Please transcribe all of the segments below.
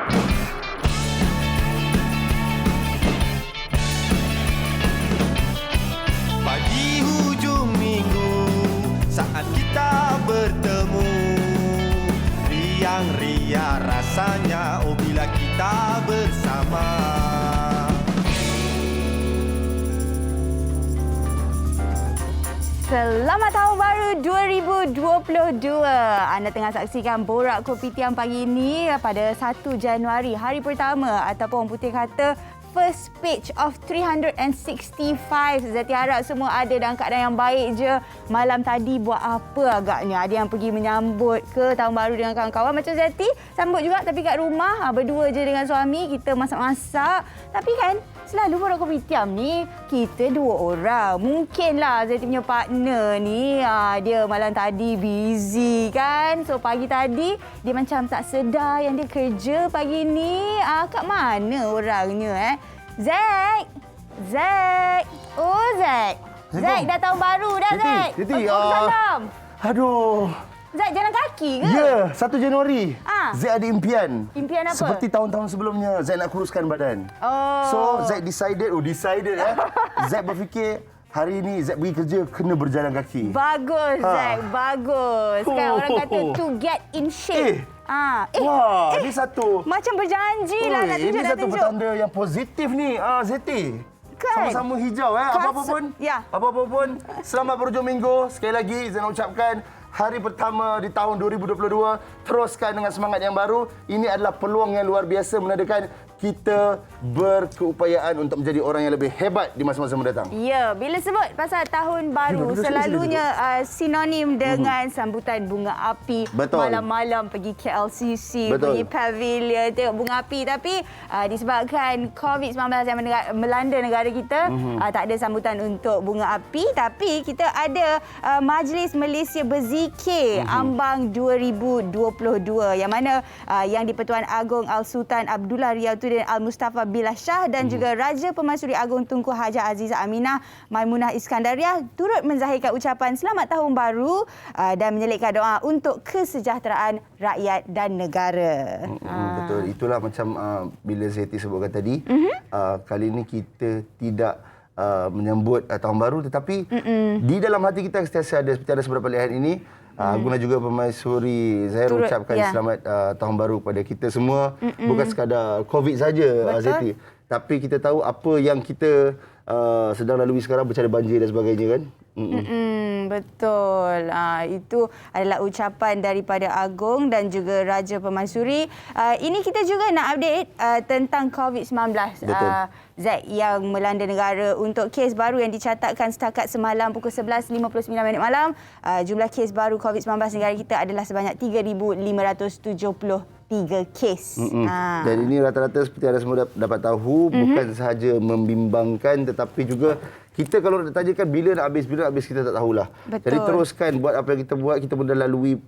Pagi hujung minggu saat kita bertemu, riang ria rasanya oh bila kita bersama. Selamat Tahun Baru 2022. Anda tengah saksikan Borak Kopitiam pagi ini pada 1 Januari, hari pertama ataupun orang putih kata first page of 365. Zati harap semua ada dalam keadaan yang baik je. Malam tadi buat apa agaknya? Ada yang pergi menyambut ke Tahun Baru dengan kawan-kawan macam Zati. Sambut juga tapi kat rumah berdua je dengan suami. Kita masak-masak. Tapi kan selalu Borak Kopitiam ni kita dua orang. Mungkinlah Zati punya partner ni dia malam tadi busy kan. So pagi tadi dia macam tak sedar yang dia kerja pagi ni. Kat mana orangnya Zack. Oh Zack. Zack dah tahun baru dah Zack. Waalaikumsalam. Aduh. Zack jalan kaki ke? Ya, 1 Januari. Zack ada impian. Impian apa? Seperti tahun-tahun sebelumnya, Zack nak kuruskan badan. Oh. So, Zack decided Zack berfikir, hari ini Zack pergi kerja, kena berjalan kaki. Bagus Zack, bagus. Kan orang kata to get in shape. Wah, ini satu. Macam berjanji lah nak tunjuk. Ini satu petanda yang positif ni, Zeti. Kan? Sama-sama hijau. Apa-apa pun, selamat berhujung minggu. Sekali lagi, saya nak ucapkan hari pertama di tahun 2022. Teruskan dengan semangat yang baru. Ini adalah peluang yang luar biasa menandakan kita berkeupayaan untuk menjadi orang yang lebih hebat di masa-masa mendatang. Ya, bila sebut pasal tahun baru, selalunya sinonim dengan sambutan bunga api. Betul. Malam-malam pergi KLCC, pergi pavilion, tengok bunga api. Tapi disebabkan COVID-19 yang melanda negara kita, tak ada sambutan untuk bunga api. Tapi kita ada Majlis Malaysia Berzikir Ambang 2022 yang mana yang di-Pertuan Agong Al-Sultan Abdullah Riyauddin Al-Mustafa Billah Shah dan juga Raja Pemansuri Agong Tunku Hajah Azizah Aminah Maimunah Iskandariah turut menzahirkan ucapan selamat tahun baru dan menyelitkan doa untuk kesejahteraan rakyat dan negara. Betul, itulah macam bila Zeti sebutkan tadi, kali ini kita tidak menyambut tahun baru tetapi di dalam hati kita sentiasa ada, seperti ada beberapa lihat ini, guna juga Pemaisuri Zahir ucapkan selamat tahun baru kepada kita semua. Bukan sekadar COVID saja, Zeti. Tapi kita tahu apa yang kita sedang lalui sekarang, bencana banjir dan sebagainya kan. Betul. Itu adalah ucapan daripada Agong dan juga Raja Pemansuri. Ini kita juga nak update tentang COVID-19. Zack, yang melanda negara. Untuk kes baru yang dicatatkan setakat semalam pukul 11.59 malam, jumlah kes baru COVID-19 negara kita adalah sebanyak 3,573 kes. Dan ini rata-rata seperti anda semua dapat tahu, bukan sahaja membimbangkan tetapi juga kita kalau nak tanyakan bila nak habis kita tak tahulah. Betul. Jadi teruskan buat apa yang kita buat. Kita pun dah lalui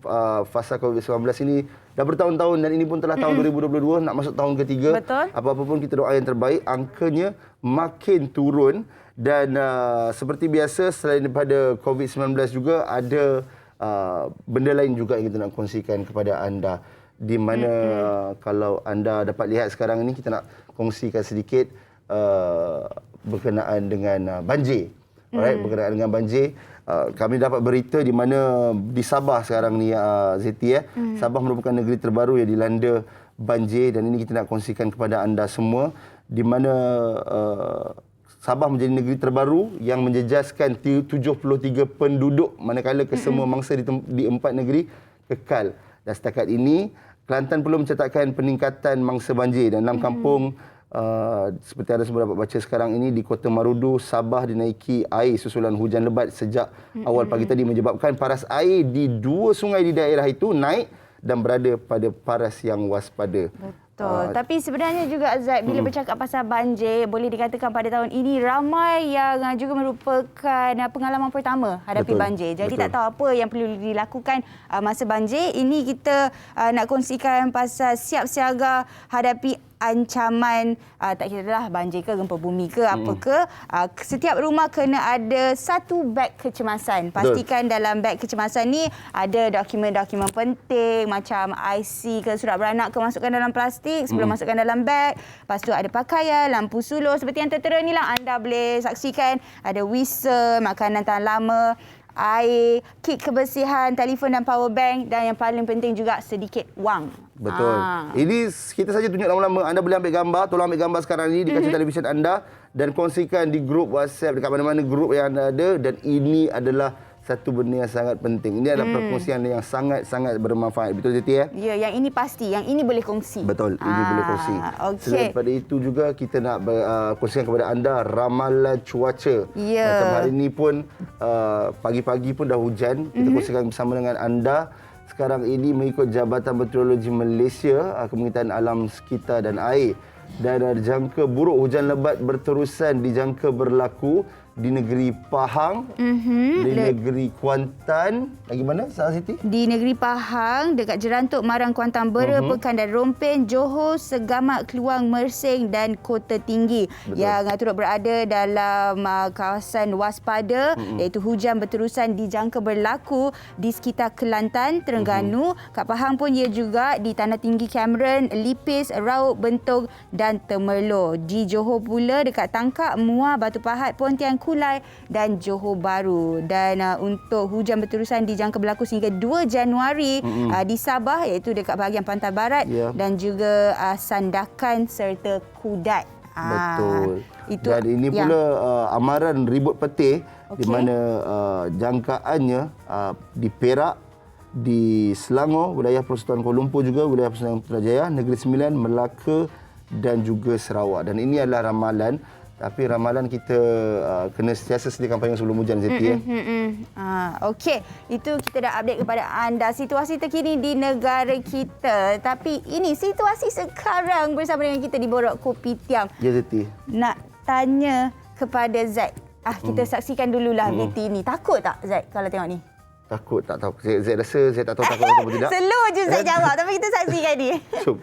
fasa COVID-19 ini dah bertahun-tahun dan ini pun telah tahun 2022 nak masuk tahun ketiga. Betul. Apa-apa pun kita doa yang terbaik, angkanya makin turun dan seperti biasa selain daripada COVID-19 juga ada benda lain juga yang kita nak kongsikan kepada anda. Di mana kalau anda dapat lihat sekarang ini, kita nak kongsikan sedikit berkenaan dengan banjir. Berkenaan dengan banjir, kami dapat berita di mana di Sabah sekarang ni, Zeti, Sabah merupakan negeri terbaru yang dilanda banjir dan ini kita nak kongsikan kepada anda semua di mana Sabah menjadi negeri terbaru yang menjejaskan 73 penduduk manakala kesemua mangsa di 4 negeri kekal. Dan setakat ini Kelantan perlu mencatatkan peningkatan mangsa banjir dan dalam kampung seperti anda semua dapat baca sekarang ini di Kota Marudu, Sabah dinaiki air susulan hujan lebat sejak awal pagi tadi menyebabkan paras air di 2 sungai di daerah itu naik dan berada pada paras yang waspada. Betul. Tapi sebenarnya juga Zack, bila bercakap pasal banjir, boleh dikatakan pada tahun ini ramai yang juga merupakan pengalaman pertama hadapi banjir. Jadi tak tahu apa yang perlu dilakukan masa banjir. Ini kita nak kongsikan pasal siap siaga hadapi ancaman tak kiralah banjir ke gempa bumi ke apa ke, setiap rumah kena ada 1 beg kecemasan. Pastikan dalam beg kecemasan ni ada dokumen-dokumen penting macam IC ke surat beranak ke, masukkan dalam plastik. plastik sebelum masukkan dalam beg. Lepas tu ada pakaian, lampu sulur seperti yang tertera ni lah. Anda boleh saksikan ada whistle, makanan tahan lama, air, kit kebersihan, telefon dan power bank, dan yang paling penting juga sedikit wang. Betul. Ini kita saja tunjuk lama-lama. Anda boleh ambil gambar, tolong ambil gambar sekarang ini di kaca televisyen anda dan kongsikan di grup WhatsApp dekat mana-mana grup yang anda ada, dan ini adalah satu benda yang sangat penting. Ini adalah perkongsian yang sangat-sangat bermanfaat. Betul Zeti ya? Ya, yang ini pasti, yang ini boleh kongsi. Betul, ini boleh kongsi. Okey. Selain daripada itu juga kita nak kongsikan kepada anda ramalan cuaca. Ya. Macam hari ini pun pagi-pagi pun dah hujan. Kita kongsikan bersama dengan anda. Sekarang ini mengikut Jabatan Meteorologi Malaysia, Kementerian Alam Sekitar dan Air, dan jangka buruk hujan lebat berterusan dijangka berlaku di negeri Pahang, di negeri Kuantan, lagi mana Sarah Siti? Di negeri Pahang, dekat Jerantuk, Marang, Kuantan, Bera, Pekan dan Rompin, Johor, Segamat, Keluang, Mersing dan Kota Tinggi. Betul. Yang turut berada dalam kawasan waspada, iaitu hujan berterusan dijangka berlaku di sekitar Kelantan, Terengganu. Kat Pahang pun ia juga di Tanah Tinggi, Cameron, Lipis, Raub, Bentong dan Temerloh. Di Johor pula dekat Tangkak, Muar, Batu Pahat, Pontian, Kulai dan Johor Bahru. Dan untuk hujan berterusan dijangka berlaku sehingga 2 Januari di Sabah, iaitu dekat bahagian pantai barat dan juga Sandakan serta Kudat. Betul. Itu, dan ini pula amaran ribut petih di mana jangkaannya di Perak, di Selangor, wilayah Persekutuan Kuala Lumpur juga, wilayah Persekutuan Putrajaya, Negeri Sembilan, Melaka dan juga Sarawak. Dan ini adalah ramalan. Tapi ramalan kita kena sentiasa sediakan payung sebelum hujan, Zeti. Okey, itu kita dah update kepada anda situasi terkini di negara kita. Tapi ini situasi sekarang bersama dengan kita di Borak Kopitiam. Ya, Zeti. Nak tanya kepada Zaid. Kita saksikan dululah Zeti ni. Takut tak Zaid kalau tengok ni? Takut, tak tahu. Zaid rasa saya tak tahu takut atau tidak. Slow je Zaid jawab, tapi kita saksikan ni. Jom.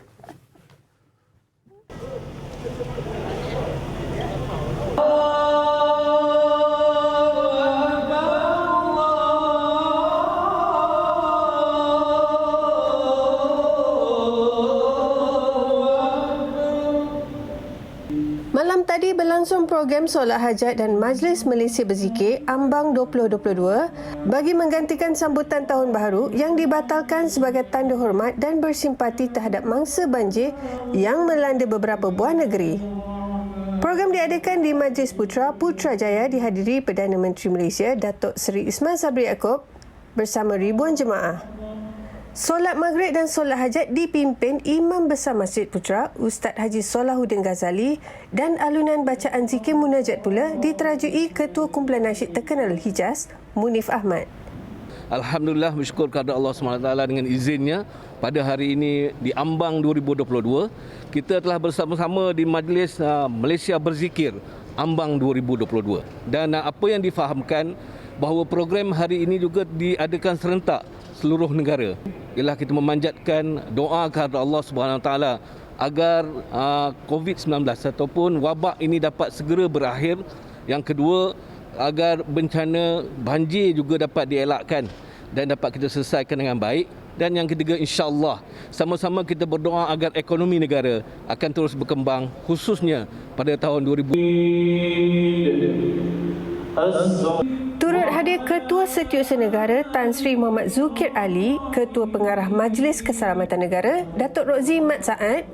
Malam tadi berlangsung program solat hajat dan Majlis Malaysia Berzikir Ambang 2022 bagi menggantikan sambutan Tahun Baharu yang dibatalkan sebagai tanda hormat dan bersimpati terhadap mangsa banjir yang melanda beberapa buah negeri. Program diadakan di Majlis Putra Putrajaya dihadiri Perdana Menteri Malaysia Datuk Seri Ismail Sabri Yaakob bersama ribuan jemaah. Solat Maghrib dan solat hajat dipimpin Imam Besar Masjid Putra Ustaz Haji Solahuddin Ghazali, dan alunan bacaan zikir munajat pula diterajui Ketua Kumpulan Nasyid Terkenal Hijaz Munif Ahmad. Alhamdulillah, bersyukur kepada Allah SWT dengan izinnya pada hari ini di Ambang 2022 kita telah bersama-sama di Majlis Malaysia Berzikir Ambang 2022, dan apa yang difahamkan bahawa program hari ini juga diadakan serentak seluruh negara. Ialah kita memanjatkan doa kepada Allah SWT agar COVID-19 ataupun wabak ini dapat segera berakhir. Yang kedua, agar bencana banjir juga dapat dielakkan dan dapat kita selesaikan dengan baik. Dan yang ketiga, insya-Allah sama-sama kita berdoa agar ekonomi negara akan terus berkembang, khususnya pada tahun 2000. Turut hadir Ketua Setiausaha Negara Tan Sri Muhammad Zulkifli Ali, Ketua Pengarah Majlis Keselamatan Negara Datuk Rozi Mat Saad,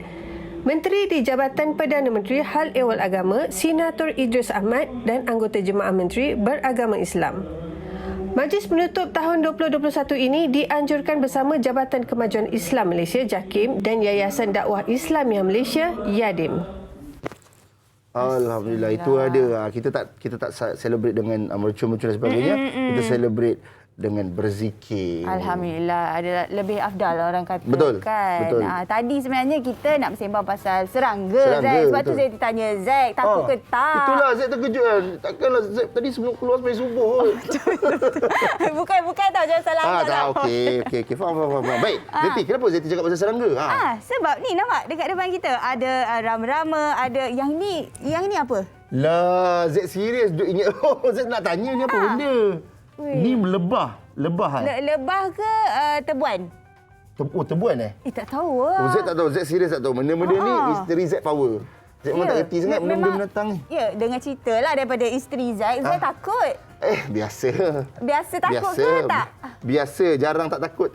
Menteri di Jabatan Perdana Menteri Hal Ehwal Agama Senator Idris Ahmad dan anggota Jemaah Menteri Beragama Islam. Majlis penutup tahun 2021 ini dianjurkan bersama Jabatan Kemajuan Islam Malaysia JAKIM dan Yayasan Dakwah Islamiyah Malaysia YADIM. Alhamdulillah, itu ada. Kita tak celebrate dengan mercun-mercun dan sebagainya. Kita celebrate dengan berzikir. Alhamdulillah, ada lebih afdal orang kata. Betul, kan. betul. Tadi sebenarnya kita nak bersembang pasal serangga, Zaid. Sebab tu saya tanya Zaid, takut ke tak? Itulah Zaid terkejut kan. Takkanlah Zaid tadi sebelum keluar sampai subuh kot. bukan tahu, jangan salah anggap lah. Okey. Faham. Baik. Zeti, kenapa Zeti cakap pasal serangga? Sebab ni nampak dekat depan kita ada rama-rama, ada yang ni apa? Lah, Zaid serius duk ingat. Zaid nak tanya ni apa benda? Ni lebah kan? Lebah ke tebuan? Tebuan Tak tahu Oh, lah. Z tak tahu. Z serius tak tahu. Benda-benda ni misteri Z power. Z memang tak reti sangat benda-benda binatang ni. Ya, dengar cerita lah daripada isteri Z. Z takut. Biasa. Biasa takut ke tak? Biasa. Jarang tak takut.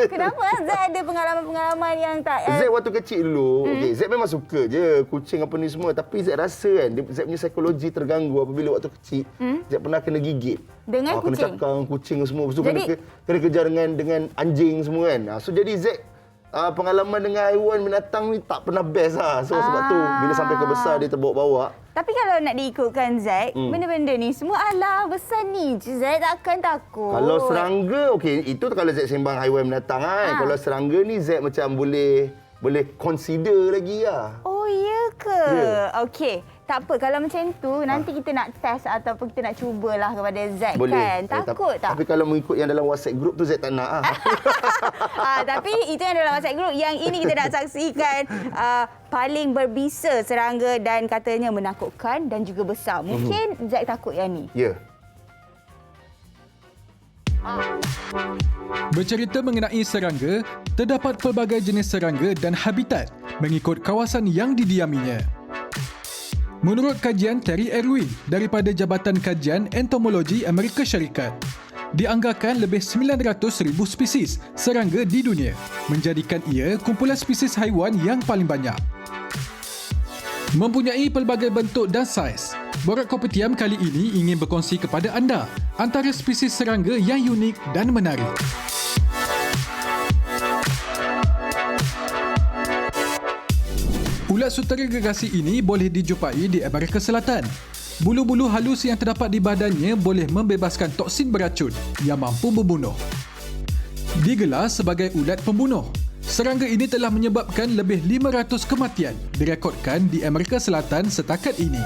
Kenapa Z ada pengalaman-pengalaman yang tak... Z waktu kecil dulu, Z memang suka je kucing apa ni semua. Tapi Z rasa kan, Z punya psikologi terganggu apabila waktu kecil. Z pernah kena gigit. Dengan Kena kucing? cakap dengan kucing semua. Lepas tu Jadi- kena kejar dengan anjing semua kan. So jadi Z pengalaman dengan haiwan binatang ni tak pernah best lah. So sebab tu bila sampai ke besar dia terbawa-bawa. Tapi kalau nak diikutkan Z, benda-benda ni semua alah besar ni. Z takkan takut. Kalau serangga, okey, itu kalau Z sembang haiwan binatang kan. Kalau serangga ni Z macam boleh consider lagi lah. Oh, ya ke? Ya. Okey. Tak apa, kalau macam tu, nanti kita nak test ataupun kita nak cubalah kepada Z Boleh. kan? Takut tak? Tapi kalau mengikut yang dalam WhatsApp group tu Z tak nak lah. Tapi itu yang dalam WhatsApp group. Yang ini kita nak saksikan paling berbisa serangga dan katanya menakutkan dan juga besar. Mungkin Z takut yang ni. Ya. Bercerita mengenai serangga, terdapat pelbagai jenis serangga dan habitat mengikut kawasan yang didiaminya. Menurut kajian Terry Erwin daripada Jabatan Kajian Entomologi Amerika Syarikat, dianggarkan lebih 900,000 spesies serangga di dunia, menjadikan ia kumpulan spesies haiwan yang paling banyak. Mempunyai pelbagai bentuk dan saiz, Borak Kopitiam kali ini ingin berkongsi kepada anda antara spesies serangga yang unik dan menarik. Ulat sutera gergasi ini boleh dijumpai di Amerika Selatan. Bulu-bulu halus yang terdapat di badannya boleh membebaskan toksin beracun yang mampu membunuh. Digelar sebagai ulat pembunuh, serangga ini telah menyebabkan lebih 500 kematian direkodkan di Amerika Selatan setakat ini.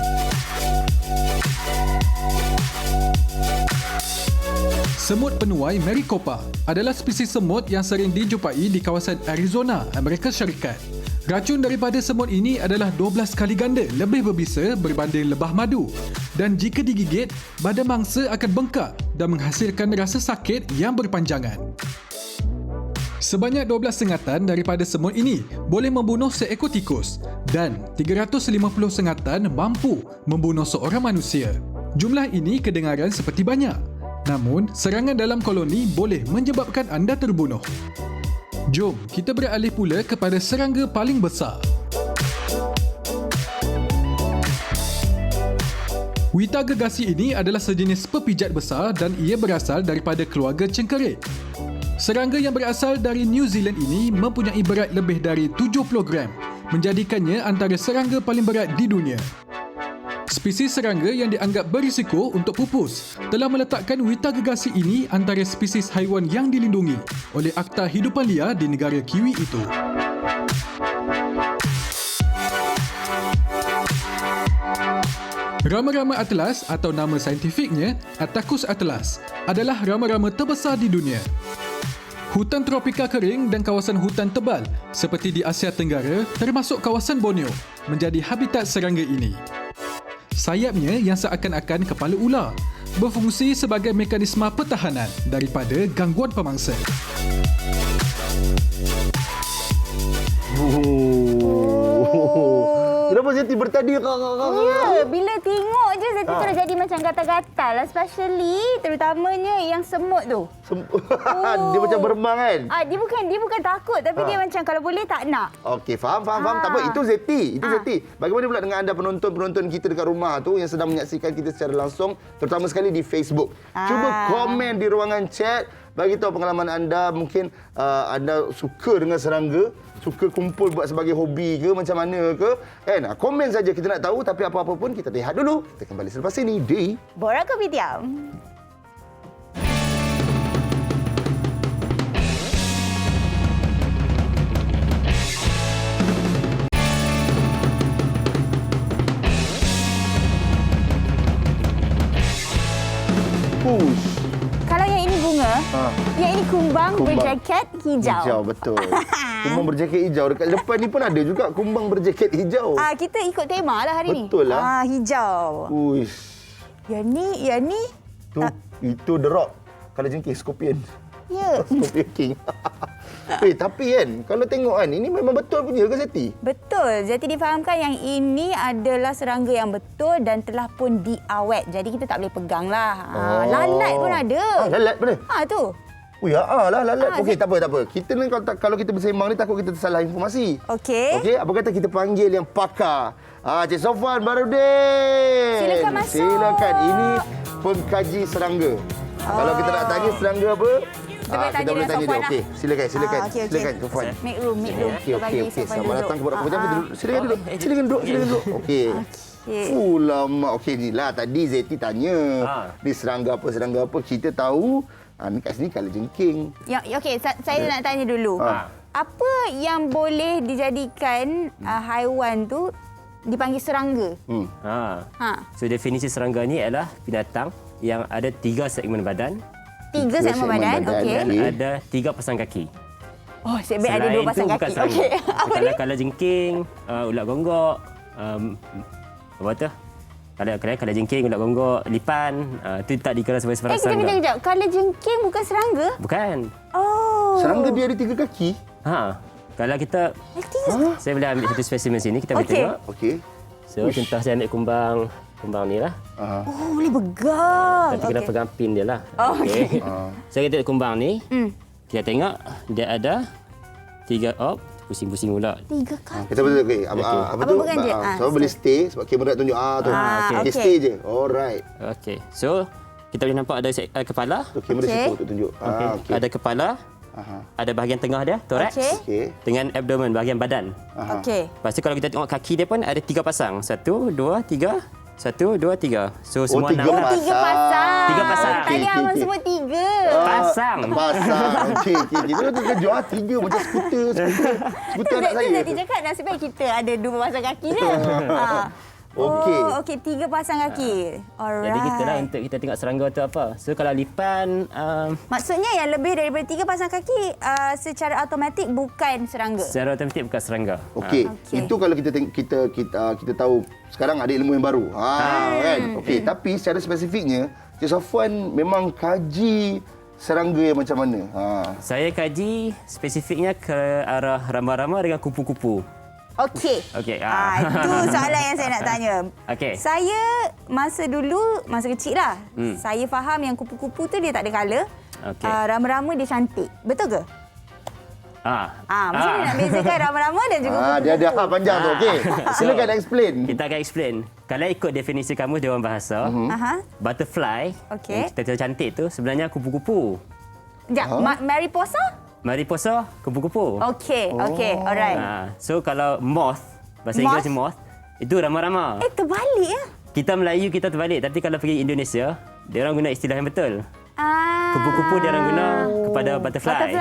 Semut penuai Maricopa adalah spesies semut yang sering dijumpai di kawasan Arizona, Amerika Syarikat. Racun daripada semut ini adalah 12 kali ganda lebih berbisa berbanding lebah madu, dan jika digigit, badan mangsa akan bengkak dan menghasilkan rasa sakit yang berpanjangan. Sebanyak 12 sengatan daripada semut ini boleh membunuh seekor tikus dan 350 sengatan mampu membunuh seorang manusia. Jumlah ini kedengaran seperti banyak, namun serangan dalam koloni boleh menyebabkan anda terbunuh. Jom kita beralih pula kepada serangga paling besar. Wita gergasi ini adalah sejenis pepijat besar dan ia berasal daripada keluarga cengkerik. Serangga yang berasal dari New Zealand ini mempunyai berat lebih dari 70 gram, menjadikannya antara serangga paling berat di dunia. Spesies serangga yang dianggap berisiko untuk pupus telah meletakkan wita gergasi ini antara spesies haiwan yang dilindungi oleh Akta Hidupan Liar di negara Kiwi itu. Rama-rama atlas atau nama saintifiknya Attacus atlas adalah rama-rama terbesar di dunia. Hutan tropika kering dan kawasan hutan tebal seperti di Asia Tenggara termasuk kawasan Borneo menjadi habitat serangga ini. Sayapnya yang seakan-akan kepala ular berfungsi sebagai mekanisme pertahanan daripada gangguan pemangsa. Kenapa Zeti bertadi? Ya, bila tengok je Zeti terus jadi macam gatal-gatal. Especially terutamanya yang semut tu. Dia macam beremang kan? Dia bukan takut tapi dia macam kalau boleh tak nak. Okey, faham. Tak apa, itu Zeti. Zeti. Bagaimana pula dengan anda penonton-penonton kita dekat rumah tu yang sedang menyaksikan kita secara langsung, terutama sekali di Facebook. Cuba komen di ruangan chat, bagi tahu pengalaman anda. Mungkin anda suka dengan serangga, suka kumpul buat sebagai hobi ke, macam mana ke, kan? Komen saja, kita nak tahu. Tapi apa-apa pun kita lihat dulu. Kita kembali selepas ini di Borak Kopitiam. Push. Kalau yang ini bunga, yang ini kumbang berjaket hijau. Hijau, betul. Kumbang berjaket hijau. Dekat depan ni pun ada juga kumbang berjaket hijau. Kita ikut tema lah hari ni. Betul lah. Hijau. Uish. Yang ni. Tu, itu The Rock. Kalau jengking, Scorpion. Ya. Scorpion King. Tapi kan, kalau tengok kan, ini memang betul punya ke Zeti? Betul. Jadi difahamkan yang ini adalah serangga yang betul dan telah pun diawet. Jadi kita tak boleh pegang lah. Lalat pun ada. Lalat mana? Tu. Oh ya, lah lalat. Okey, tak apa. Kita ni kalau kita bersembang ni takut kita tersalah informasi. Okey. Okey, apa kata kita panggil yang pakar? Cik Sofwan Barudin. Silakan masuk. Silakan. Ini pengkaji serangga. Kalau kita nak tanya serangga apa? Kita boleh tanya dia. Okey, silakan. Okey. Silakan Sofwan. Make room. Okey. Selamat datang kepada Pembicara. Silakan duduk. Okey. Lama. Okey, ni lah tadi Zeti tanya. Ni serangga apa? Kita tahu ni kat sini kalajengking. Okey, saya nak tanya dulu. Apa yang boleh dijadikan haiwan tu dipanggil serangga? So definisi serangga ni adalah binatang yang ada 3 segmen badan. 3 segmen badan. Okey. Dan ada 3 pasang kaki. Oh, sebab ada 2 pasang kaki. Okey. Apa dia? Kalau jengking, ulat gonggok, apa tu? Kalau jengking, ulat gonggok, lipan, itu tak dikira sebagai serangga. Kejap. Kalau jengking bukan serangga? Bukan. Oh. Serangga dia ada 3 kaki? Kalau kita, saya boleh ambil satu spesimen sini, kita boleh tengok. Okey. So, contoh saya ambil kumbang ni lah. Oh, boleh pegang. Tapi kena pegang pin dia lah. Okey. So, kita tengok kumbang ni. Kita tengok, dia ada 3 pusing-pusing pula. 3 kaki. Kita boleh apa tu? bukan dia? So boleh stay sebab kamera tunjuk tu. okey. Stay je. Alright. Okey. So, kita boleh nampak ada kepala. Tu kamera situ tu tunjuk. Okey. Ada kepala. Ada bahagian tengah dia, thorax. Okey. Dengan abdomen, bahagian badan. Okey. Lepas tu kalau kita tengok kaki dia pun ada 3 pasang. 1, 2, 3. 1, 2, 3. So, semua 3 nama. pasang. 3 pasang. 3 pasang. Tadi abang sebut 3. Pasang. Okey. Kita tu kerja 3 macam skuter anak saya. Tadi cakap nasib baik kita ada 2 pasang kaki je. Okey. Okey, 3 pasang kaki. Alright. Jadi kita lah untuk kita tengok serangga tu apa. So, kalau lipan, Maksudnya yang lebih daripada 3 pasang kaki secara automatik bukan serangga. secara otomatik bukan serangga. Okey. Itu kalau kita tahu sekarang ada ilmu yang baru. Kan. Okey, tapi secara spesifiknya Cik Sofwan memang kaji serangga yang macam mana? Saya kaji spesifiknya ke arah rama-rama dengan kupu-kupu. Okey. Okey. Itu soalan yang saya nak tanya. Okey. Saya masa kecil lah. Saya faham yang kupu-kupu tu dia tak ada colour. Okey. Rama-rama dia cantik. Betul ke? Macam mana nak bezakan rama-rama dan juga kupu-kupu? Dia ada hal panjang tu. Okey. Silakan explain. Kita akan explain. Kalau ikut definisi kamus Dewan Bahasa, butterfly, Okey. yang kita tahu cantik tu sebenarnya kupu-kupu. Sekejap, Mariposa? Mariposa, kupu-kupu. Okey, alright. So kalau moth, bahasa Moth? Inggeris moth, itu rama-rama. Terbalik ya? Kita Melayu kita terbalik, tapi kalau pergi Indonesia, dia orang guna istilah yang betul. Kupu-kupu dia orang guna kepada butterfly.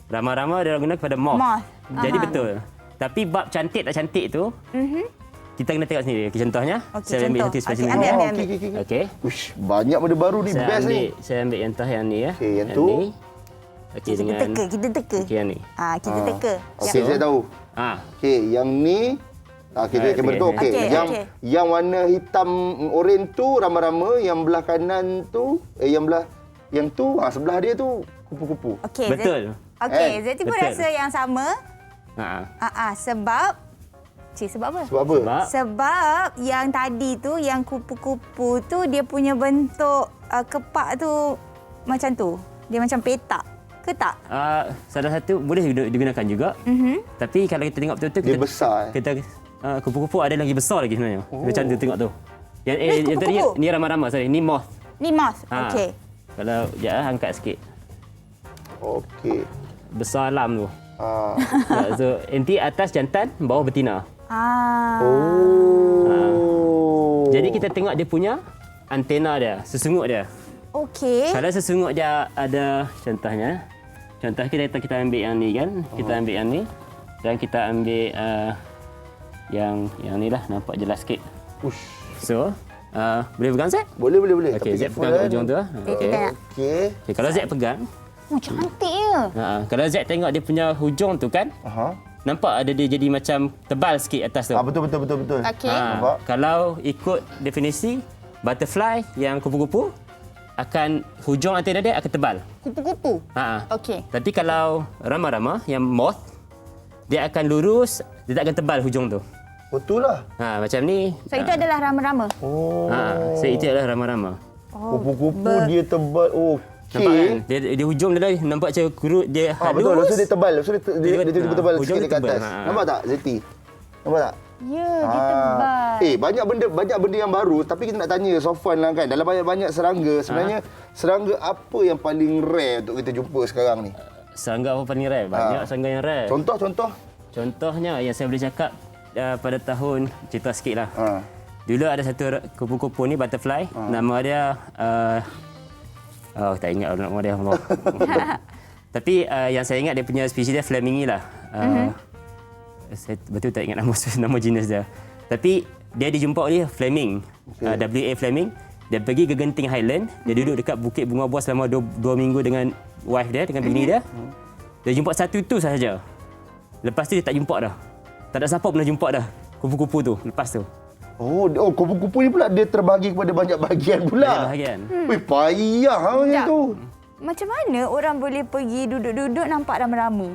Rama-rama dia orang guna kepada moth. Jadi betul. Tapi bab cantik tak cantik tu, kita kena tengok sendiri. Contohnya, saya ambil satu spesimen. Ambil. Okey. Ush, banyak benda baru ni. Best ni. Saya ambil yang yang ni ya. Okey, yang tu. Ni. Okey, dengan Kita teka. Okey, yang ni. Kita teka. Okey, saya tahu. Ah, Okey, yang ni kita kamera tu okey. Okey, Yang warna hitam oren tu rama-rama, yang belah kanan tu yang tu sebelah dia tu kupu-kupu. Okey. betul. Okey, Zeti pun Betul. rasa yang sama. Sebab sebab apa? Sebab apa? Sebab yang tadi tu, yang kupu-kupu tu dia punya bentuk kepak tu macam tu. Dia macam petak. Ke tak? Salah satu boleh digunakan juga. Tapi kalau kita tengok betul-betul Dia besar. Kupu-kupu ada lagi besar lagi sebenarnya. Macam tu tengok tu. Yang tadi kupu-kupu? ni rama-rama, sorry. Ni moth. Ni moth. Okey. Kalau angkat sikit. Okey. Besar alam tu. So nanti atas jantan, bawah betina. Jadi kita tengok dia punya antena dia, sesunguk dia. Okey. Kalau sesunguk dia ada contohnya. Contoh kita ambil yang ni kan. Kita ambil yang ni. Dan kita ambil yang ni lah. Nampak jelas sikit. So, boleh pegang Zack? Boleh. Okey, Zack pegang ujung tu. Okey. Kalau Zack pegang. Cantik ya. Kalau Zack tengok dia punya hujung tu kan. Nampak ada dia jadi macam tebal sikit atas tu. Betul. Okey. Nampak? Kalau ikut definisi butterfly yang kupu-kupu akan hujung antena dia akan tebal. Kupu-kupu. Okey. Tapi kalau rama-rama yang moth, dia akan lurus, dia tak akan tebal hujung tu. Betul lah. Macam ni. So itu adalah rama-rama. So itu adalah rama-rama. Kupu-kupu dia tebal. Nampak kan? Dia hujung dia nampak macam kurut dia halus. Betul. Lepas tu dia tebal. Lepas tu dia tiba-tiba tebal hujung sikit dia dekat tebal. atas. Nampak tak Zeti? Nampak tak? Ya, dia tebal. Banyak benda yang baru tapi kita nak tanya Sofwan lah kan. Dalam banyak serangga, sebenarnya serangga apa yang paling rare untuk kita jumpa sekarang ni? Serangga apa paling rare? Banyak serangga yang rare. Contoh? Contohnya yang saya boleh cakap pada tahun, cerita sikit lah. Dulu ada satu kupu-kupu ni, butterfly. Nama dia... tak ingat nama dia. Tapi yang saya ingat dia punya spesies dia flamingi lah. Saya betul tak ingat nama jenis dia. Tapi dia dijumpa oleh flaming. W.A. Fleming. Dia pergi ke Genting Highland. Dia duduk dekat Bukit Bunga Buah selama 2 minggu dengan wife dia, dengan bini dia. Dia jumpa satu tu sahaja. Lepas tu dia tak jumpa dah. Tak ada siapa pernah jumpa dah kupu-kupu tu lepas tu. Kupu-kupu ni pula dia terbahagi kepada banyak bahagian pula. Banyak bahagian. Payah macam tu. Macam mana orang boleh pergi duduk-duduk nampak rama-rama?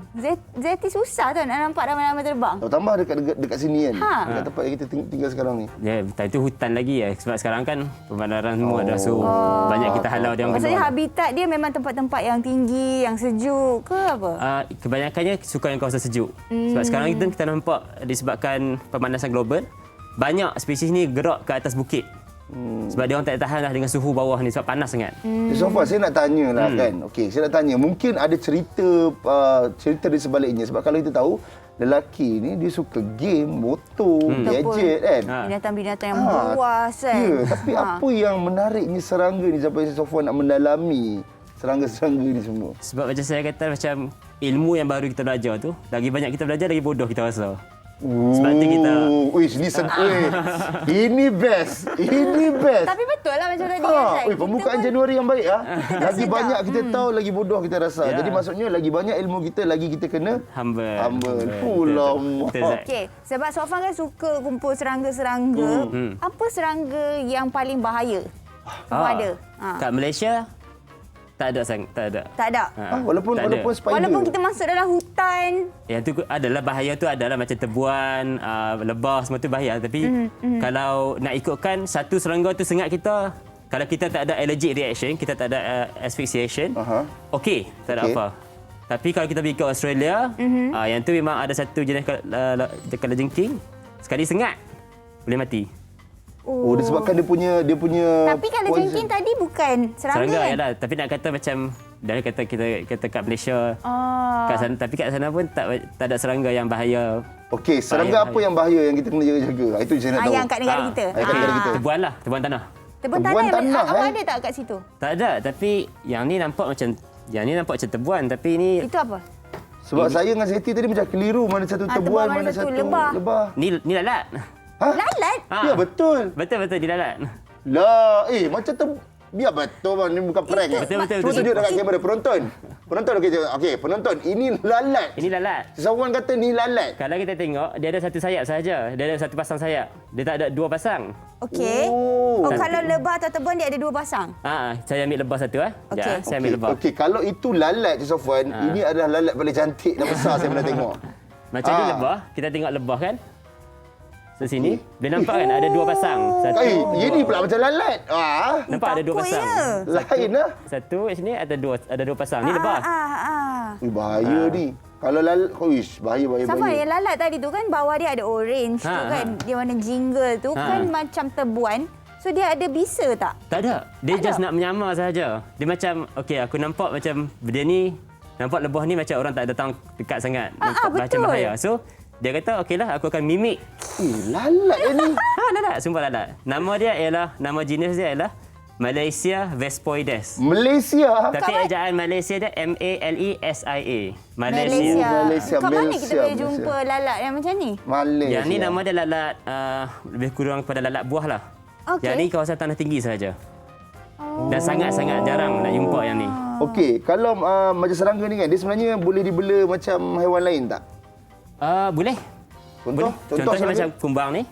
Zeti susah tau nak nampak rama-rama terbang. Tambah dekat sini kan. Dekat tempat yang kita tinggal sekarang ni. Ya, itu hutan lagi ya. Sebab sekarang kan pemandangan semua dah so banyak kita halau dia orang. Maksudnya habitat dia memang tempat-tempat yang tinggi, yang sejuk ke apa? Kebanyakannya suka yang kawasan sejuk. Sebab sekarang kita nampak disebabkan pemanasan global, banyak spesies ni gerak ke atas bukit. Sebab dia orang tak tahan lah dengan suhu bawah ni sebab panas sangat. Sofwan, saya nak tanya lah kan. Okey, saya nak tanya. Mungkin ada cerita di sebaliknya. Sebab kalau kita tahu, lelaki ni dia suka game, motor, gadget kan. Binatang-binatang yang buas kan. Ya, tapi apa yang menariknya serangga ni sampai Sofwan nak mendalami serangga-serangga ni semua? Sebab macam saya kata, macam ilmu yang baru kita belajar tu, lagi banyak kita belajar, lagi bodoh kita rasa. Sebab tu kita... Ini best. Tapi betul lah macam tadi. Pembukaan Januari yang baik. Lagi banyak kita tahu, lagi bodoh kita rasa. Jadi maksudnya lagi banyak ilmu kita, lagi kita kena humble. Okey, sebab Sofwan kan suka kumpul serangga-serangga. Apa serangga yang paling bahaya? Ada. Kat Malaysia, tak ada. Walaupun spider. Walaupun kita masuk dalam hutan. Yang tu adalah bahaya tu adalah macam tebuan, lebah, semua tu bahaya. Tapi kalau nak ikutkan satu serangga tu sengat kita, kalau kita tak ada allergic reaction, kita tak ada asphyxiation, okey, tak ada apa. Tapi kalau kita pergi ke Australia, yang tu memang ada satu jenis kalajengking, sekali sengat boleh mati. Disebabkan dia punya. Tapi kalajengking tadi bukan serangga kan? Yalah, tapi nak kata macam dah kata kita kat Malaysia. Kat sana, tapi kat sana pun tak ada serangga yang bahaya. Okey, serangga apa yang bahaya yang kita kena jaga-jaga? Itu saya nak tahu. Yang kat negara kita. Tebuan lah, tebuan tanah. Tebuan tanah. Awak ada tak kat situ? Tak ada, tapi yang ni nampak macam tebuan, tapi ni itu apa? Sebab saya dengan Zeti tadi macam keliru mana satu tebuan, mana satu lebah. Ni lalat. Lalat? Ya, betul. Betul ni lalat. Lah, macam biar betul bang, ni bukan prank. Betul. Cuba tunjuk dekat kamera penonton. Okey, penonton, ini lalat. Ini lalat. Sofwan kata ni lalat. Kalau kita tengok, dia ada satu sayap saja. Dia ada satu pasang sayap. Dia tak ada dua pasang. Okey. Kalau lebah atau tebuan dia ada dua pasang. Saya ambil lebah satu Okey. Saya ambil lebah. Okey, kalau itu lalat Sofwan, ini adalah lalat paling cantik dan besar saya pernah tengok. Macam ni lebah, kita tengok lebah kan. Sini, boleh nampak kan ada dua pasang. Satu. Ini pula macam lalat. Nampak ada dua pasang. Lain lah. Satu kat sini ada dua pasang. Ni lebah. Bahaya ni. Kalau lalat, bahaya. Sama yang lalat tadi tu kan bawah dia ada orange tu kan. Dia warna jingle tu kan macam tebuan. So dia ada bisa tak? Tak ada. Dia just nak menyamar sahaja. Dia macam, okey aku nampak macam dia ni, nampak lebah ni macam orang tak datang dekat sangat. Nampak macam bahaya. So, dia kata, okeylah aku akan mimik. Lalat ni. Lalat. Sumpah lalat. Nama jenis dia ialah Malaysia Vespoides. Malaysia? Tapi ejaan Malaysia dia M-A-L-E-S-I-A. Malaysia. Kat mana kita boleh jumpa lalat yang macam ni? Malaysia. Yang ni nama dia lalat, lebih kurang kepada lalat buah lah. Okay. Yang ni kawasan tanah tinggi sahaja. Dan sangat-sangat jarang nak jumpa yang ni. Okey, kalau macam serangga ni kan, dia sebenarnya boleh dibela macam haiwan lain tak? Boleh. Contoh Contohnya macam kumbang ni.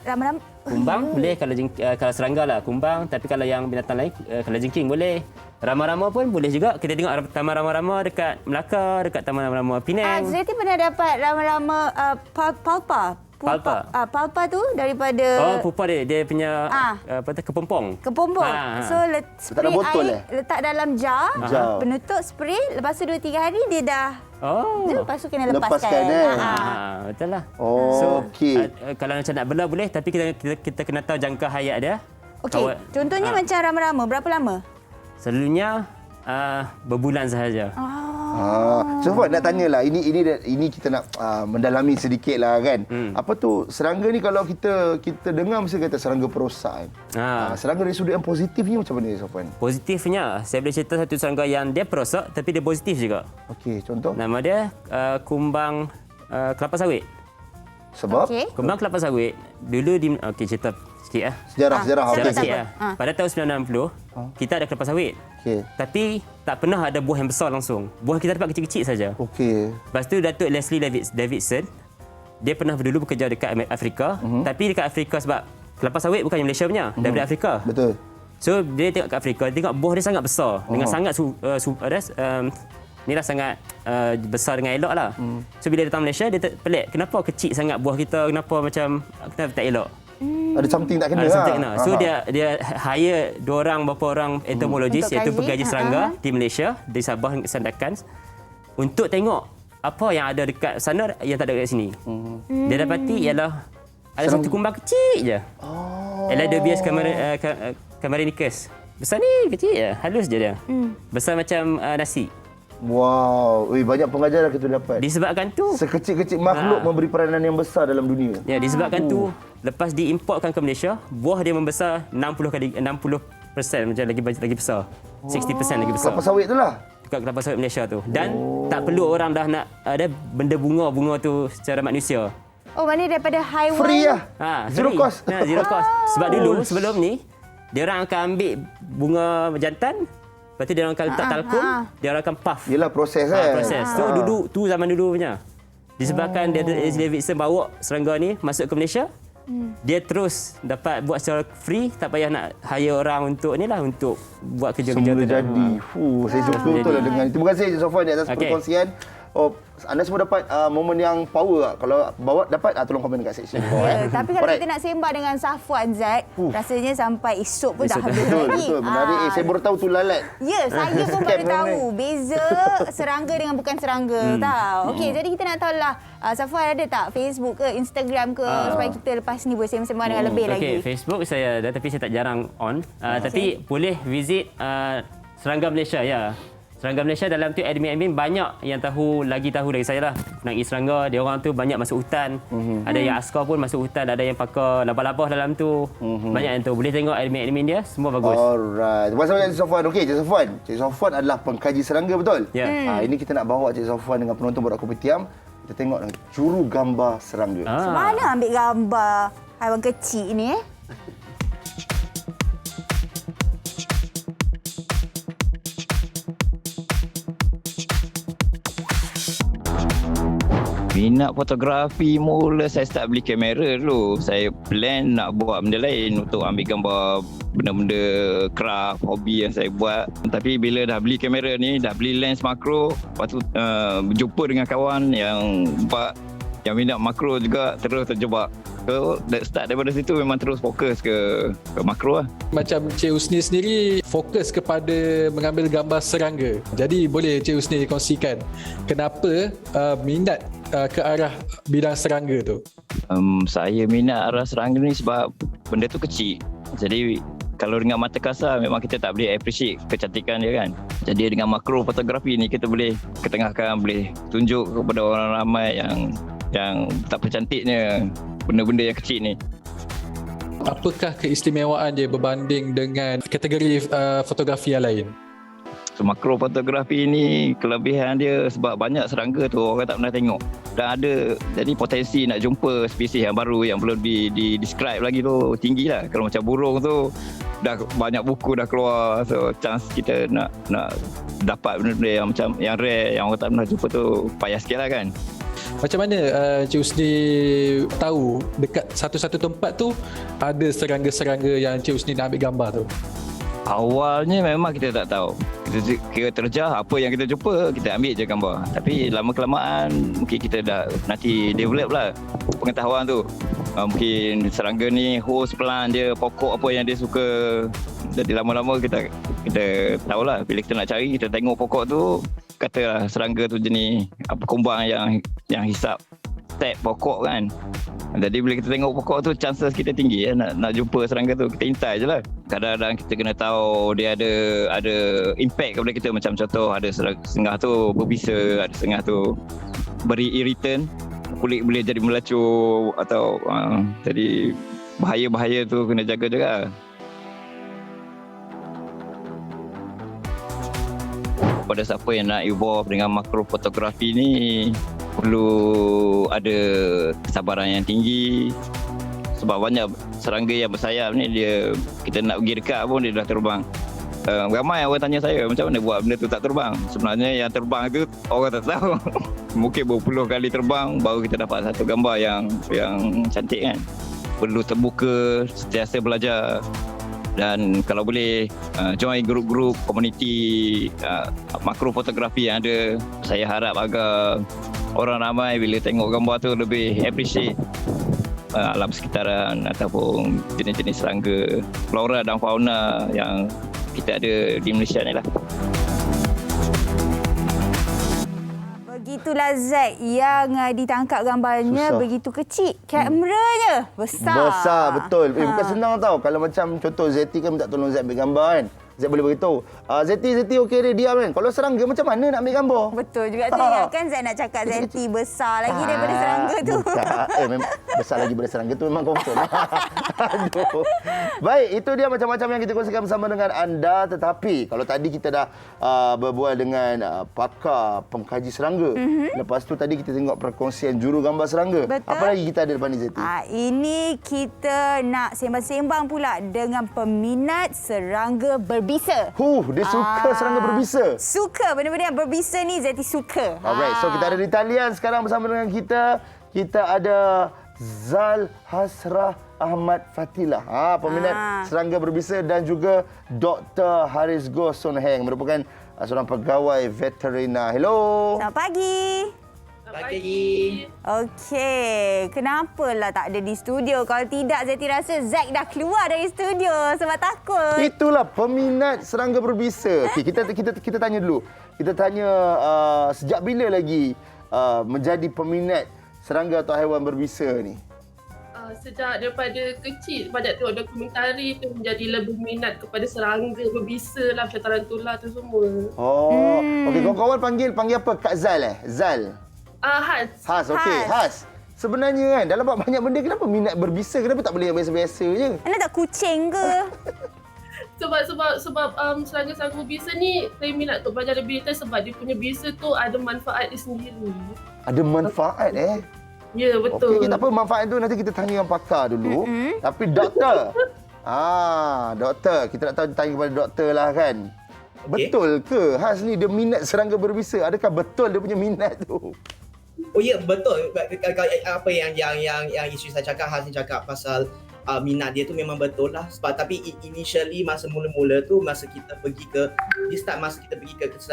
Kumbang boleh, kalau serangga lah kumbang, tapi kalau yang binatang lain kalau jengking boleh. Rama-rama pun boleh juga. Kita tengok taman rama-rama dekat Melaka, dekat taman rama-rama Penang. Zeti pernah dapat rama-rama palpa. Palpa tu daripada pupa dia punya kepompong. Kepompong. So spray botol air letak dalam jar, penutup spray, lepas tu 2-3 hari dia dah lepas tu kena lepaskan. Betul lah. So kalau macam nak bela boleh, tapi kita kena tahu jangka hayat dia. Okey, contohnya macam rama-rama berapa lama? Selalunya berbulan sahaja. So Fuad nak tanyalah, ini kita nak mendalami sedikit lah kan. Apa tu serangga ni, kalau kita dengar mesti kata serangga perosak kan. Serangga dari sudut yang positifnya macam mana Sofwan? Positifnya, saya boleh cerita satu serangga yang dia perosak tapi dia positif juga. Okey, contoh? Nama dia kumbang kelapa sawit. Sebab? Kumbang kelapa sawit dulu cerita sikit lah. Sejarah. Pada tahun 1960 kita ada kelapa sawit. Tapi tak pernah ada buah yang besar langsung. Buah kita dapat kecil-kecil saja. Lepas tu Datuk Leslie Davidson, dia pernah dulu bekerja dekat Afrika. Tapi dekat Afrika sebab kelapa sawit bukannya Malaysia punya, daripada Afrika. Betul. So dia tengok kat Afrika, dia tengok buah dia sangat besar, dengan sangat sangat besar dengan elok lah. So bila datang Malaysia, dia pelik, kenapa kecil sangat buah kita, kenapa tak elok. Ada something tak kena. So dia hire beberapa orang entomologis, iaitu pengkaji serangga di Malaysia, di Sabah Sandakan, untuk tengok apa yang ada dekat sana yang tak ada dekat sini. Dia dapati ialah ada satu kumbang kecil je. Eladobius camarinicus. Besar ni, kecil je, halus je dia. Besar macam nasi. Wow, banyak pengajaran kita dapat. Disebabkan tu sekecil-kecil makhluk memberi peranan yang besar dalam dunia. Ya, disebabkan tu lepas diimportkan ke Malaysia, buah dia membesar 60% macam lagi besar. 60% lagi besar. Kelapa sawit tu lah. Dekat kelapa sawit Malaysia tu. Dan tak perlu orang dah nak ada benda bunga tu secara manusia. Maknanya daripada haiwan. Free lah. Zero cost. Zero cost. Sebab dulu sebelum ni dia orang akan ambil bunga jantan. Lepas tu dia orang akan letak talkum, dia orang akan puff. Yelah, proses kan. Proses. So tu zaman dulu punya. Disebabkan Davidson bawa serangga ni masuk ke Malaysia, dia terus dapat buat secara free, tak payah nak hire orang untuk untuk buat kerja-kerja tu. Semula jadi. Saya suka betul lah dengan. Terima kasih Sofwan di atas perkongsian. Anda semua dapat momen yang power. Kalau bawa dapat, tolong komen dekat section bawah. Tapi kalau kita nak sembang dengan Safwan, Zat, rasanya sampai esok pun dah habis lagi. Betul, menarik. Saya baru tahu tu lalat. Ya, saya pun baru tahu beza serangga dengan bukan serangga. Tahu. Okey, jadi kita nak tahulah, Safwan ada tak Facebook ke, Instagram ke, supaya kita lepas ni boleh sembang dengan lebih lagi. Facebook saya ada, tapi saya tak jarang on. Tapi boleh visit Serangga Malaysia, ya. Serangga Malaysia dalam tu admin banyak yang lagi tahu dari saya lah. Penangis serangga, dia orang tu banyak masuk hutan. Ada yang askar pun masuk hutan, ada yang pakai labah-labah dalam tu. Banyak yang tu. Boleh tengok admin dia, semua bagus. Alright. Terima kasih Cik Sofwan. Okey, Cik Sofwan. Cik Sofwan adalah pengkaji serangga, betul? Ya. Ini kita nak bawa Cik Sofwan dengan penonton Borak Kopitiam. Kita tengok juru gambar serangga. Mana ambil gambar haiwan kecil ni? Minat fotografi mula saya start beli kamera dulu. Saya plan nak buat benda lain untuk ambil gambar benda-benda craft, hobi yang saya buat. Tapi bila dah beli kamera ni, dah beli lens makro, lepas tu berjumpa dengan kawan yang minat makro juga, terus terjebak. So, start daripada situ memang terus fokus ke makro lah. Macam Cik Husni sendiri fokus kepada mengambil gambar serangga. Jadi boleh Cik Husni kongsikan kenapa minat ke arah bidang serangga tu? Saya minat arah serangga ni sebab benda tu kecil. Jadi kalau dengan mata kasar memang kita tak boleh appreciate kecantikan dia kan. Jadi dengan makro fotografi ni kita boleh ketengahkan, boleh tunjuk kepada orang ramai yang tak percantiknya benda-benda yang kecil ni. Apakah keistimewaan dia berbanding dengan kategori fotografi yang lain? So, makro fotografi ni kelebihan dia sebab banyak serangga tu orang tak pernah tengok. Dan ada, jadi potensi nak jumpa spesies yang baru yang belum di-describe lagi tu tinggi lah. Kalau macam burung tu dah banyak buku dah keluar, so chance kita nak dapat benda-benda yang macam yang rare yang orang tak pernah jumpa tu payah sikit lah kan. Macam mana Cik Husni tahu dekat satu-satu tempat tu ada serangga-serangga yang Cik Husni nak ambil gambar tu? Awalnya memang kita tak tahu. Kita kira terjah apa yang kita jumpa, kita ambil je gambar. Tapi lama-kelamaan mungkin kita dah nanti develop lah pengetahuan tu. Mungkin serangga ni host pelan dia, pokok apa yang dia suka. Jadi lama-lama kita tahulah bila kita nak cari, kita tengok pokok tu, katalah serangga tu jenis apa kumbang yang hisap tag pokok kan. Jadi bila kita tengok pokok tu, chances kita tinggi nak jumpa serangga tu. Kita intai je lah. Kadang-kadang kita kena tahu dia ada impact kepada kita. Macam contoh ada setengah tu berbisa, ada setengah tu beri irritant, kulit boleh jadi melacur atau jadi bahaya-bahaya tu kena jaga juga. Pada siapa yang nak evolve dengan makrofotografi ni, perlu ada kesabaran yang tinggi. Sebab banyak serangga yang bersayap ni, kita nak pergi dekat pun dia dah terbang. Ramai orang tanya saya macam mana buat benda tu tak terbang. Sebenarnya yang terbang tu orang tak tahu. Mungkin berpuluh kali terbang baru kita dapat satu gambar yang cantik kan. Perlu terbuka, sentiasa belajar. Dan kalau boleh join grup-grup komuniti makrofotografi yang ada. Saya harap agar orang ramai bila tengok gambar tu lebih appreciate alam sekitaran ataupun jenis-jenis serangga, flora dan fauna yang kita ada di Malaysia ni lah. Begitulah Zack yang ditangkap gambarnya. Besar. Begitu kecil. Kameranya besar. Besar, betul. Bukan senang tau. Kalau macam contoh Zeti kan minta tolong Zack ambil gambar kan. Zack boleh beritahu, Zeti okey dia diam kan. Kalau serangga macam mana nak ambil gambar? Betul juga tu. Kan Zack nak cakap Zeti besar lagi daripada serangga tu. Memang besar lagi daripada serangga tu memang confirm. Aduh. Baik, itu dia macam-macam yang kita kongsikan bersama dengan anda. Tetapi kalau tadi kita dah berbual dengan pakar pengkaji serangga. Lepas tu tadi kita tengok perkongsian juru gambar serangga. Betul. Apa lagi kita ada depan ni Zeti? Ini kita nak sembang-sembang pula dengan peminat serangga berbisa. Dia suka serangga berbisa. Suka benda-benda yang berbisa ni Zeti suka. Alright, so kita ada di talian sekarang bersama dengan kita. Kita ada Zal Hasrah Ahmad Fatilah, peminat serangga berbisa, dan juga Dr. Harisgo Son Heng, merupakan seorang pegawai veterina. Hello. Selamat pagi. Pagi. Okey, kenapalah tak ada di studio? Kalau tidak, Zeti rasa Zack dah keluar dari studio sebab takut. Itulah peminat serangga berbisa. Okay, kita tanya dulu. Kita tanya sejak bila lagi menjadi peminat serangga atau haiwan berbisa ni? Sejak daripada kecil, pada tengok dokumentari tu menjadi lebih minat kepada serangga berbisa lah, macam tarantula tu semua. Okey, kawan-kawan panggil apa? Kak Zal Zal? Has, okey. Has. Sebenarnya kan, dalam banyak benda kenapa minat berbisa? Kenapa tak boleh yang biasa-biasa je? Anda tak kucing ke? sebab serangga-serangga berbisa ni saya minat untuk belajar lebih detail sebab dia punya bisa tu ada manfaat dia sendiri. Ada manfaat Ya, betul. Okey, tak apa, manfaat tu nanti kita tanya yang pakar dulu. Tapi doktor. Doktor, kita nak tahu, tanya kepada doktor lah kan. Okay. Betul ke Has ni dia minat serangga berbisa? Adakah betul dia punya minat tu? Oh ya, betul. Apa yang isteri saya cakap, Has ni cakap pasal minat dia tu memang betul lah. Sebab tapi initially masa mula-mula tu, masa kita pergi ke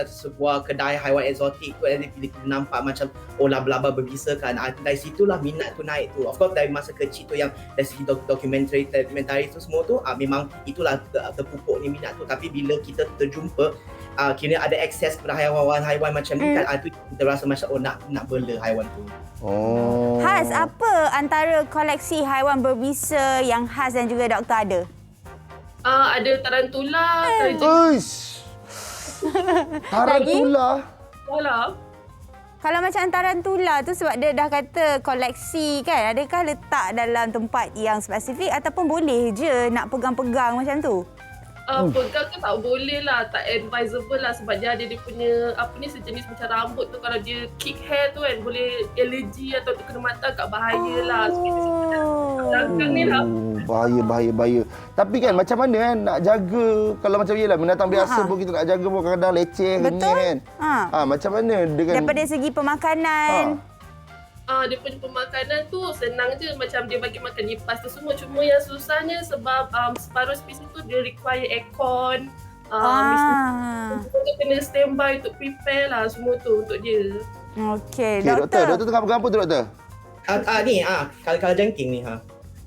sebuah kedai haiwan eksotik tu, bila kita nampak macam laba-laba berbisa kan, dari situlah minat tu naik tu. Of course dari masa kecil tu, yang dari segi dokumentari tu semua tu, memang itulah terpupuk ni minat tu. Tapi bila kita terjumpa kira ada akses kepada haiwan-haiwan macam ni kan, tu kita rasa macam nak bela haiwan tu. Has, apa antara koleksi haiwan berbisa yang Has dan juga doktor ada? Ada tarantula, tarantula. Kalau macam tarantula tu, sebab dia dah kata koleksi kan, adakah letak dalam tempat yang spesifik ataupun boleh je nak pegang-pegang macam tu? Pegang kan tak boleh lah, tak advisable lah sebab dia ada dia punya sejenis macam rambut tu, kalau dia kick hair tu kan boleh allergy atau kena mata, kat bahaya lah. So ni lah. Bahaya. Tapi kan macam mana kan nak jaga, kalau macam yelah binatang biasa pun kita nak jaga pun kadang-kadang leceh kan. Macam mana dengan daripada segi pemakanan? Dia punya pemakanan tu senang je, macam dia bagi makan lipas tu semua. Cuma yang susahnya sebab separuh spesies tu dia require aircon. Mesti kena standby untuk prepare lah semua tu untuk dia. Okey, doktor tengah pegang apa tu doktor? Kalau jengking ni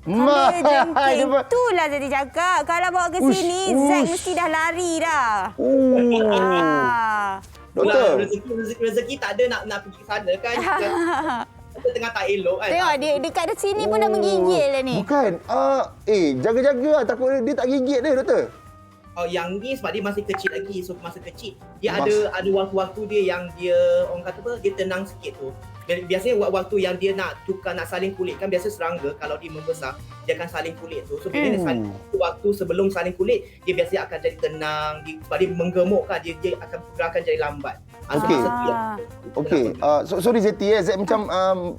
Kambing jengking. Itulah jadi cakap. Kalau bawa ke sini, Zack mesti dah lari dah. Doktor. Rezeki tak ada nak pergi ke sana kan. Kita tengah tak elok kan. Tengok dia dekat sini pun dah menggigil dah ni. Bukan. Jaga-jaga lah. Takut dia tak gigit dia doktor. Yang ni sebab dia masih kecil lagi. So masa kecil dia ada waktu-waktu dia yang dia orang kata apa, dia tenang sikit tu. Biasanya waktu yang dia nak saling kulit kan, biasa serangga kalau dia membesar dia akan saling kulit tu. So bila dia saling, waktu sebelum saling kulit dia biasanya akan jadi tenang, sebab dia menggemuk kan, dia akan pergerakan jadi lambat. Okey. Sorry Zeti, Zek macam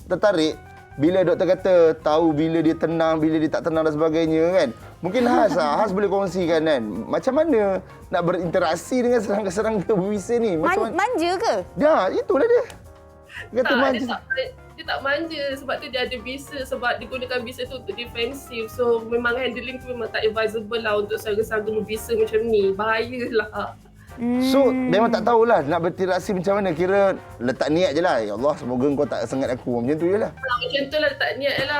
tertarik bila doktor kata tahu bila dia tenang, bila dia tak tenang dan sebagainya kan. Mungkin Has boleh kongsikan kan, macam mana nak berinteraksi dengan serangga-serangga berbisa ni? Manja ke? Ya, itulah dia. Dia tak manja sebab tu dia ada bisa, sebab digunakan bisa tu untuk defensif. So memang handling tu memang tak advisable lah untuk serangga-serangga berbisa macam ni. Bahayalah. So memang tak tahulah nak berinteraksi macam mana. Kira letak niat je lah. Ya Allah, semoga kau tak sengat aku. Macam tu je lah. Macam tu lah, letak niat je lah.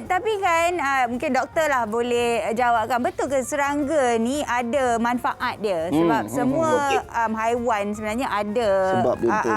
Tapi kan mungkin doktor lah boleh jawabkan, betul ke serangga ni ada manfaat dia? Sebab semua haiwan sebenarnya ada sebab dia tu.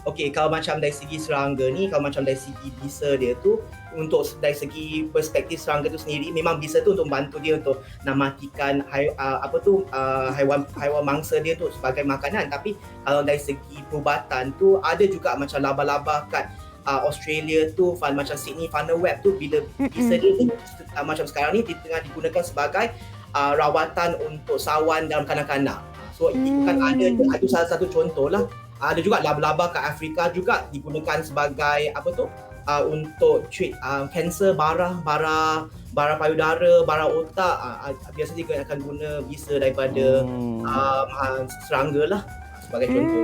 Okey, kalau macam dari segi serangga ni, kalau macam dari segi bisa dia tu, untuk dari segi perspektif serangga tu sendiri, memang bisa tu untuk membantu dia untuk nak matikan haiwan mangsa dia tu sebagai makanan. Tapi kalau dari segi perubatan tu, ada juga macam laba-laba kat Australia tu, macam Sydney funnel web tu, bila bisa dia tu macam sekarang ni dia tengah digunakan sebagai rawatan untuk sawan dalam kanak-kanak. So itu kan ada salah satu contoh lah. Ada juga laba-laba kat Afrika juga digunakan sebagai untuk treat kanser bara payudara, bara otak. Biasanya dia akan guna bisa daripada serangga lah sebagai contoh.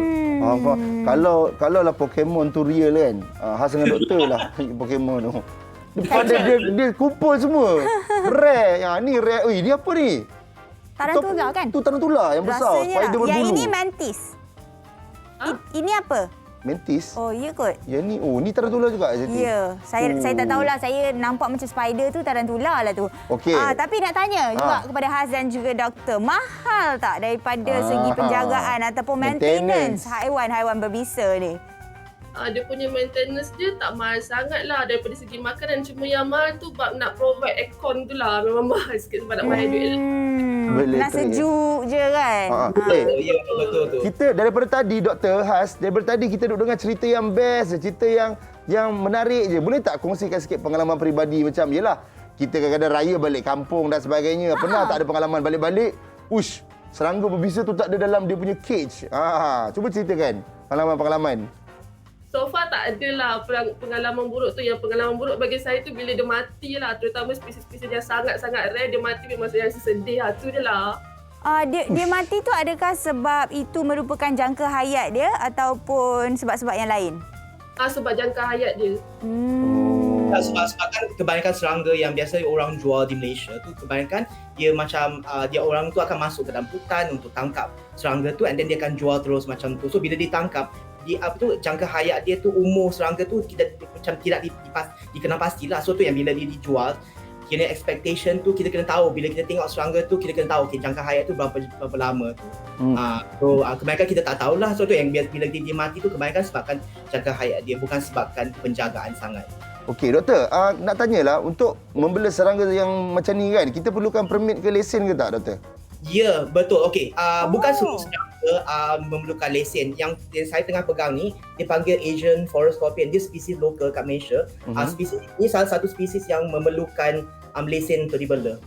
Kalau lah Pokemon tu real kan, Has dengan doktor lah Pokemon tu. Depan dia kumpul semua. Rare. Yang ni rare. Ni apa ni? Tarantula kan? Tu tarantula yang besar. Rasanya yang ini mantis. Ini apa? Mantis? Oh, ya kot. Yang ni, ni tarantula juga Zeti? Ya. Saya tak tahulah. Saya nampak macam spider tu, tarantula lah tu. Okey. Tapi nak tanya juga kepada Has dan juga doktor, mahal tak daripada segi penjagaan ataupun maintenance haiwan-haiwan berbisa ni? Dia punya maintenance dia tak mahal sangat lah daripada segi makanan. Cuma yang mahal tu bab nak provide aircon tu lah. Memang mahal sikit sebab nak bayar duit lah. Nak sejuk je kan? Ya, betul tu. Kita daripada tadi, Dr. Has, daripada tadi kita duduk dengan cerita yang best, cerita yang menarik je. Boleh tak kongsikan sikit pengalaman peribadi macam, yelah, kita kadang-kadang raya balik kampung dan sebagainya. Pernah tak ada pengalaman balik-balik, serangga berbisa tu tak ada dalam dia punya cage. Cuba ceritakan pengalaman-pengalaman. So far tak ada lah pengalaman buruk tu. Yang pengalaman buruk bagi saya tu bila dia mati lah. Terutama spesies-spesies yang sangat-sangat rare, dia mati memang saya rasa sedih lah. Tu je lah. Dia mati tu adakah sebab itu merupakan jangka hayat dia ataupun sebab-sebab yang lain? Sebab jangka hayat dia. Sebab kan kebanyakan serangga yang biasa orang jual di Malaysia tu, kebanyakan dia macam dia orang tu akan masuk ke dalam hutan untuk tangkap serangga tu, and then dia akan jual terus macam tu. So bila ditangkap, jangka hayat dia tu, umur serangga tu kita macam tidak dikenal pastilah. So tu yang bila dia dijual, kena expectation tu kita kena tahu. Bila kita tengok serangga tu, kita kena tahu jangka hayat tu berapa lama tu. So kebanyakan kita tak tahulah. So tu yang bila dia mati tu kebanyakan sebabkan jangka hayat dia, bukan sebabkan penjagaan sangat. Okey, doktor, nak tanyalah, untuk membela serangga yang macam ni kan, kita perlukan permit ke lesen ke tak, doktor? Ya, betul. Okey, bukan semua serangga memerlukan lesen. Yang saya tengah pegang ni dipanggil Asian Forest Scorpion. Dia spesies lokal kat Malaysia. Spesies ini salah satu spesies yang memerlukan lesen untuk dibela.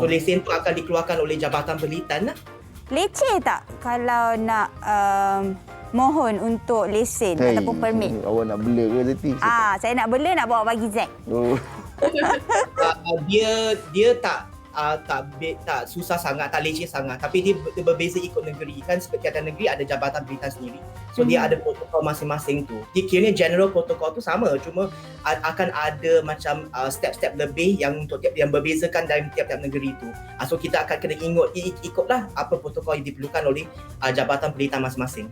So lesen tu akan dikeluarkan oleh Jabatan Berlitan lah. Leceh tak kalau nak mohon untuk lesen ataupun permit? Awak nak bela ke Zeti? Saya nak bela, nak bawa bagi Zack. Dia tak tak susah sangat, tak leceh sangat, tapi dia berbeza ikut negeri. Kan setiap negeri ada jabatan berita sendiri. So dia ada protokol masing-masing tu. Kiranya general protokol tu sama, cuma akan ada macam step-step lebih yang berbezakan dalam tiap-tiap negeri tu. So kita akan kena ikutlah apa protokol yang diperlukan oleh jabatan berita masing-masing.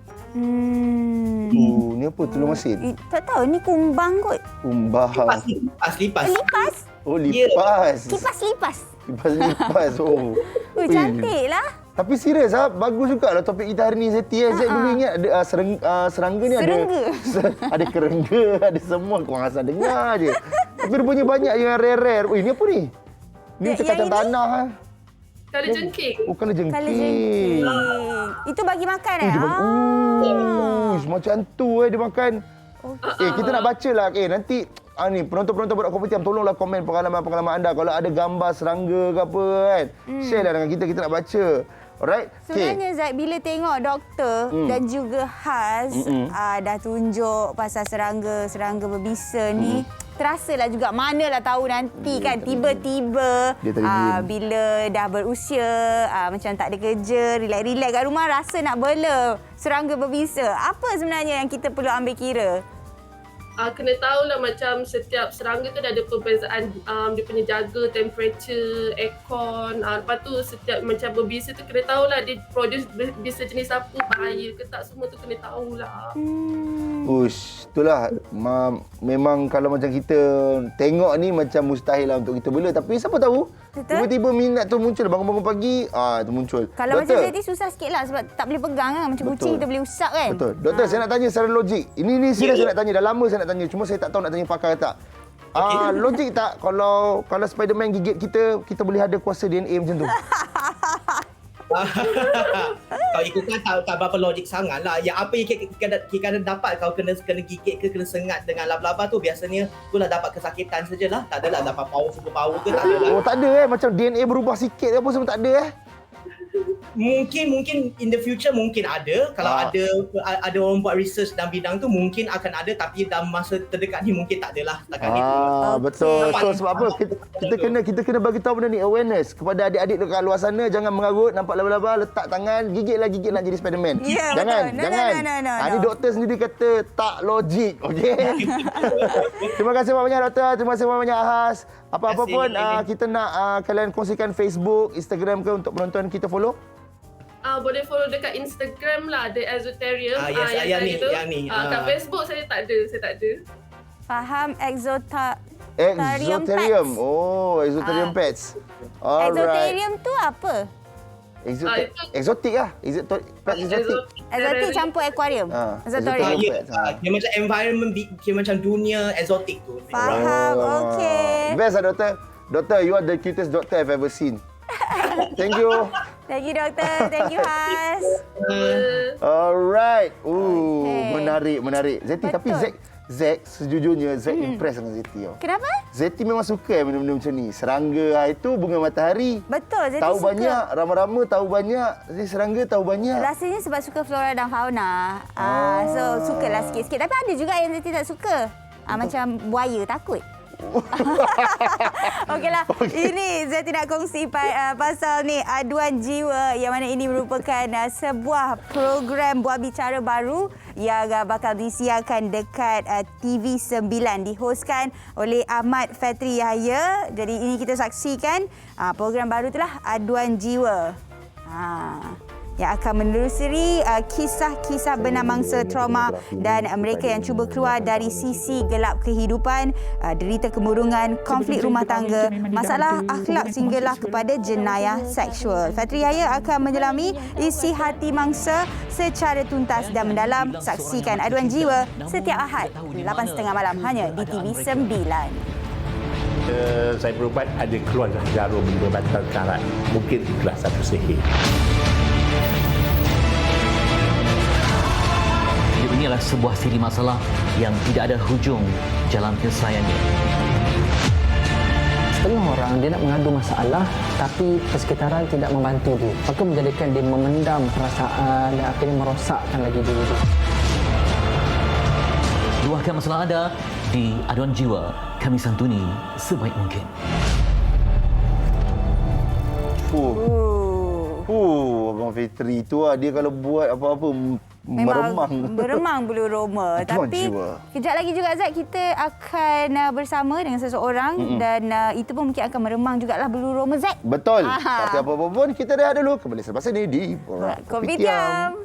Ni apa telur masin? Tak tahu, ni kumbang kot. Kumbang. Lipas. Lipas? Oh, lipas. Kipas lipas. Kipas lipas. Oh. Cantik lah. Tapi serius bagus juga lah topik kita hari ni Zeti. Zek dulu ingat ada serangga ni ada kerengga, ada semua. Korang asal dengar je. Tapi rupanya banyak yang rare-rare. Ni apa ni? Ni macam kacang tanah. Kala jengking. Oh, kala jengking. Itu bagi makan macam tu dia makan. Kita nak baca lah. Nanti ni penonton-penonton Borak Kopitiam, tolonglah komen pengalaman-pengalaman anda. Kalau ada gambar serangga ke apa kan, share lah dengan kita nak baca. Alright. Sebenarnya Zaid, bila tengok doktor dan juga Haz dah tunjuk pasal serangga berbisa ni, terasalah juga, manalah tahu nanti kan tiba-tiba bila dah berusia macam tak ada kerja, relax-relax kat rumah, rasa nak bela serangga berbisa. Apa sebenarnya yang kita perlu ambil kira? Kena tahulah macam setiap serangga tu dah ada perbezaan dia punya jaga temperature, aircon. Lepas tu setiap macam berbisa tu kena tahulah dia produce bisa jenis apa, bahaya ke tak, semua tu kena tahulah. Itulah memang kalau macam kita tengok ni macam mustahil lah untuk kita bela, tapi siapa tahu tiba-tiba minat tu muncul, bangun-bangun pagi tu muncul. Kalau Doktor, macam tadi susah sikit lah sebab tak boleh pegang kan, macam kucing kita boleh usap kan. Betul. Doktor, saya nak tanya secara logik. Ini serius saya nak tanya, dah lama saya nak tanya, cuma saya tak tahu nak tanya pakar ke tak. Logik tak kalau Spiderman gigit kita boleh ada kuasa DNA macam tu? Kalau ikutkan tak berapa logik sangat lah. Yang apa yang kita dapat kalau kena gigit ke kena sengat dengan laba-laba tu, biasanya itulah dapat kesakitan sajalah. Tak adalah dapat super power ke, tak adalah. Oh, tak ada macam DNA berubah sikit ke apa semua, tak ada Mungkin in the future mungkin ada. Kalau ada orang buat research dalam bidang tu mungkin akan ada, tapi dalam masa terdekat ni mungkin tak adalah setakat ni. Betul. So sebab apa kita kena bagi tahu benda ni, awareness kepada adik-adik dekat luar sana, jangan mengarut nampak laba-laba letak tangan gigit nak jadi Spiderman. Jangan. Ni doktor sendiri kata tak logik. Okey. Terima kasih banyak doktor, terima kasih banyak Haz. Apa-apa pun kita nak kalian kongsikan Facebook, Instagram ke untuk penonton kita follow? Boleh follow dekat Instagram lah, The Exotarium. Yang ni. Kat Facebook saya tak ada. Faham Exotarium. Oh, Exotarium Pets. Exotarium tu apa? Exotik lah. Pet exotik. Exotik campur aquarium. Exotarium. Dia macam environment, dia macam dunia exotik tu. Faham, okey. Best lah doktor. Doktor, you are the cutest doctor I've ever seen. Thank you. Thank you doktor. Thank you Haz. Alright. Menarik. Zeti, tapi Zek sejujurnya impress dengan Zeti. Kenapa? Zeti memang suka benda-benda macam ni. Serangga itu bunga matahari. Betul, Zeti tahu suka. Banyak, rama-rama tahu banyak. Zeti serangga tahu banyak. Rasanya sebab suka flora dan fauna. So sukalah sikit-sikit. Tapi ada juga yang Zeti tak suka. Macam buaya, takut. Okeylah. Ini saya tidak kongsi pasal ni Aduan Jiwa, yang mana ini merupakan sebuah program buat bicara baru yang bakal disiarkan dekat TV9, dihostkan oleh Ahmad Fatri Yahya. Jadi ini kita saksikan program baru itulah Aduan Jiwa. Yang akan menelusuri kisah-kisah benamangsa trauma dan mereka yang cuba keluar dari sisi gelap kehidupan, derita kemurungan, konflik rumah tangga, masalah akhlak sehinggalah kepada jenayah seksual. Fatri Yahya akan menyelami isi hati mangsa secara tuntas dan mendalam. Saksikan Aduan Jiwa setiap Ahad 8.30 malam hanya di TV9. Saya berubat ada keluar jarum berbatal karat. Mungkin itulah satu sihir. Ini adalah sebuah siri masalah yang tidak ada hujung jalan penyelesaiannya. Setengah orang dia nak mengadu masalah tapi persekitaran tidak membantu dia. Maka menjadikan dia memendam perasaan dan akhirnya merosakkan lagi diri dia. Luahkan masalah anda di Aduan Jiwa. Kami santuni sebaik mungkin. Abang Fitri tu dia kalau buat apa-apa beremang bulu roma. Tapi kejap lagi juga Azad kita akan bersama dengan seseorang dan itu pun mungkin akan meremang jugalah bulu roma Zat. Betul. Tapi apa-apa pun kita rehat dulu. Kembali selepas ini di Borak Kopitiam.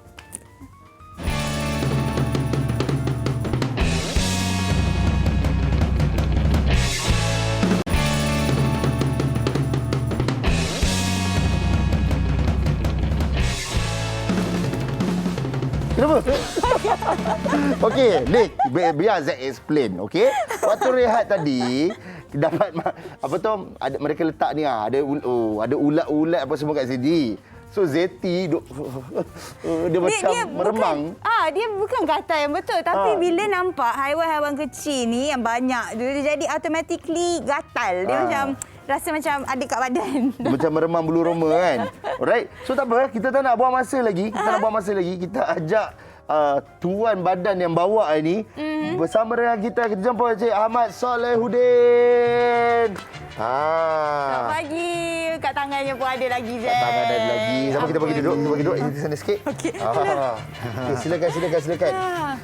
Kenapa? Okey, Nick, biar Zack explain, okey? Waktu rehat tadi, dapat apa tu, ada mereka letak ni ada ulat-ulat apa semua kat sini. So Zeti dia macam meremang. Dia bukan kata yang betul, tapi bila nampak haiwan-haiwan kecil ni yang banyak dia jadi automatically gatal. Dia macam rasa macam ada kat badan. Macam meremang bulu roma kan. Alright. So tak apa, kita tak nak buang masa lagi. Kita ajak tuan badan yang bawa ni bersama dengan kita jumpa Encik Ahmad Solehuddin. Selamat pagi. Kat tangannya pun ada lagi je. Kat tangan ada lagi. Sama kita bagi duduk. Di sana sikit. Okey. Silakan.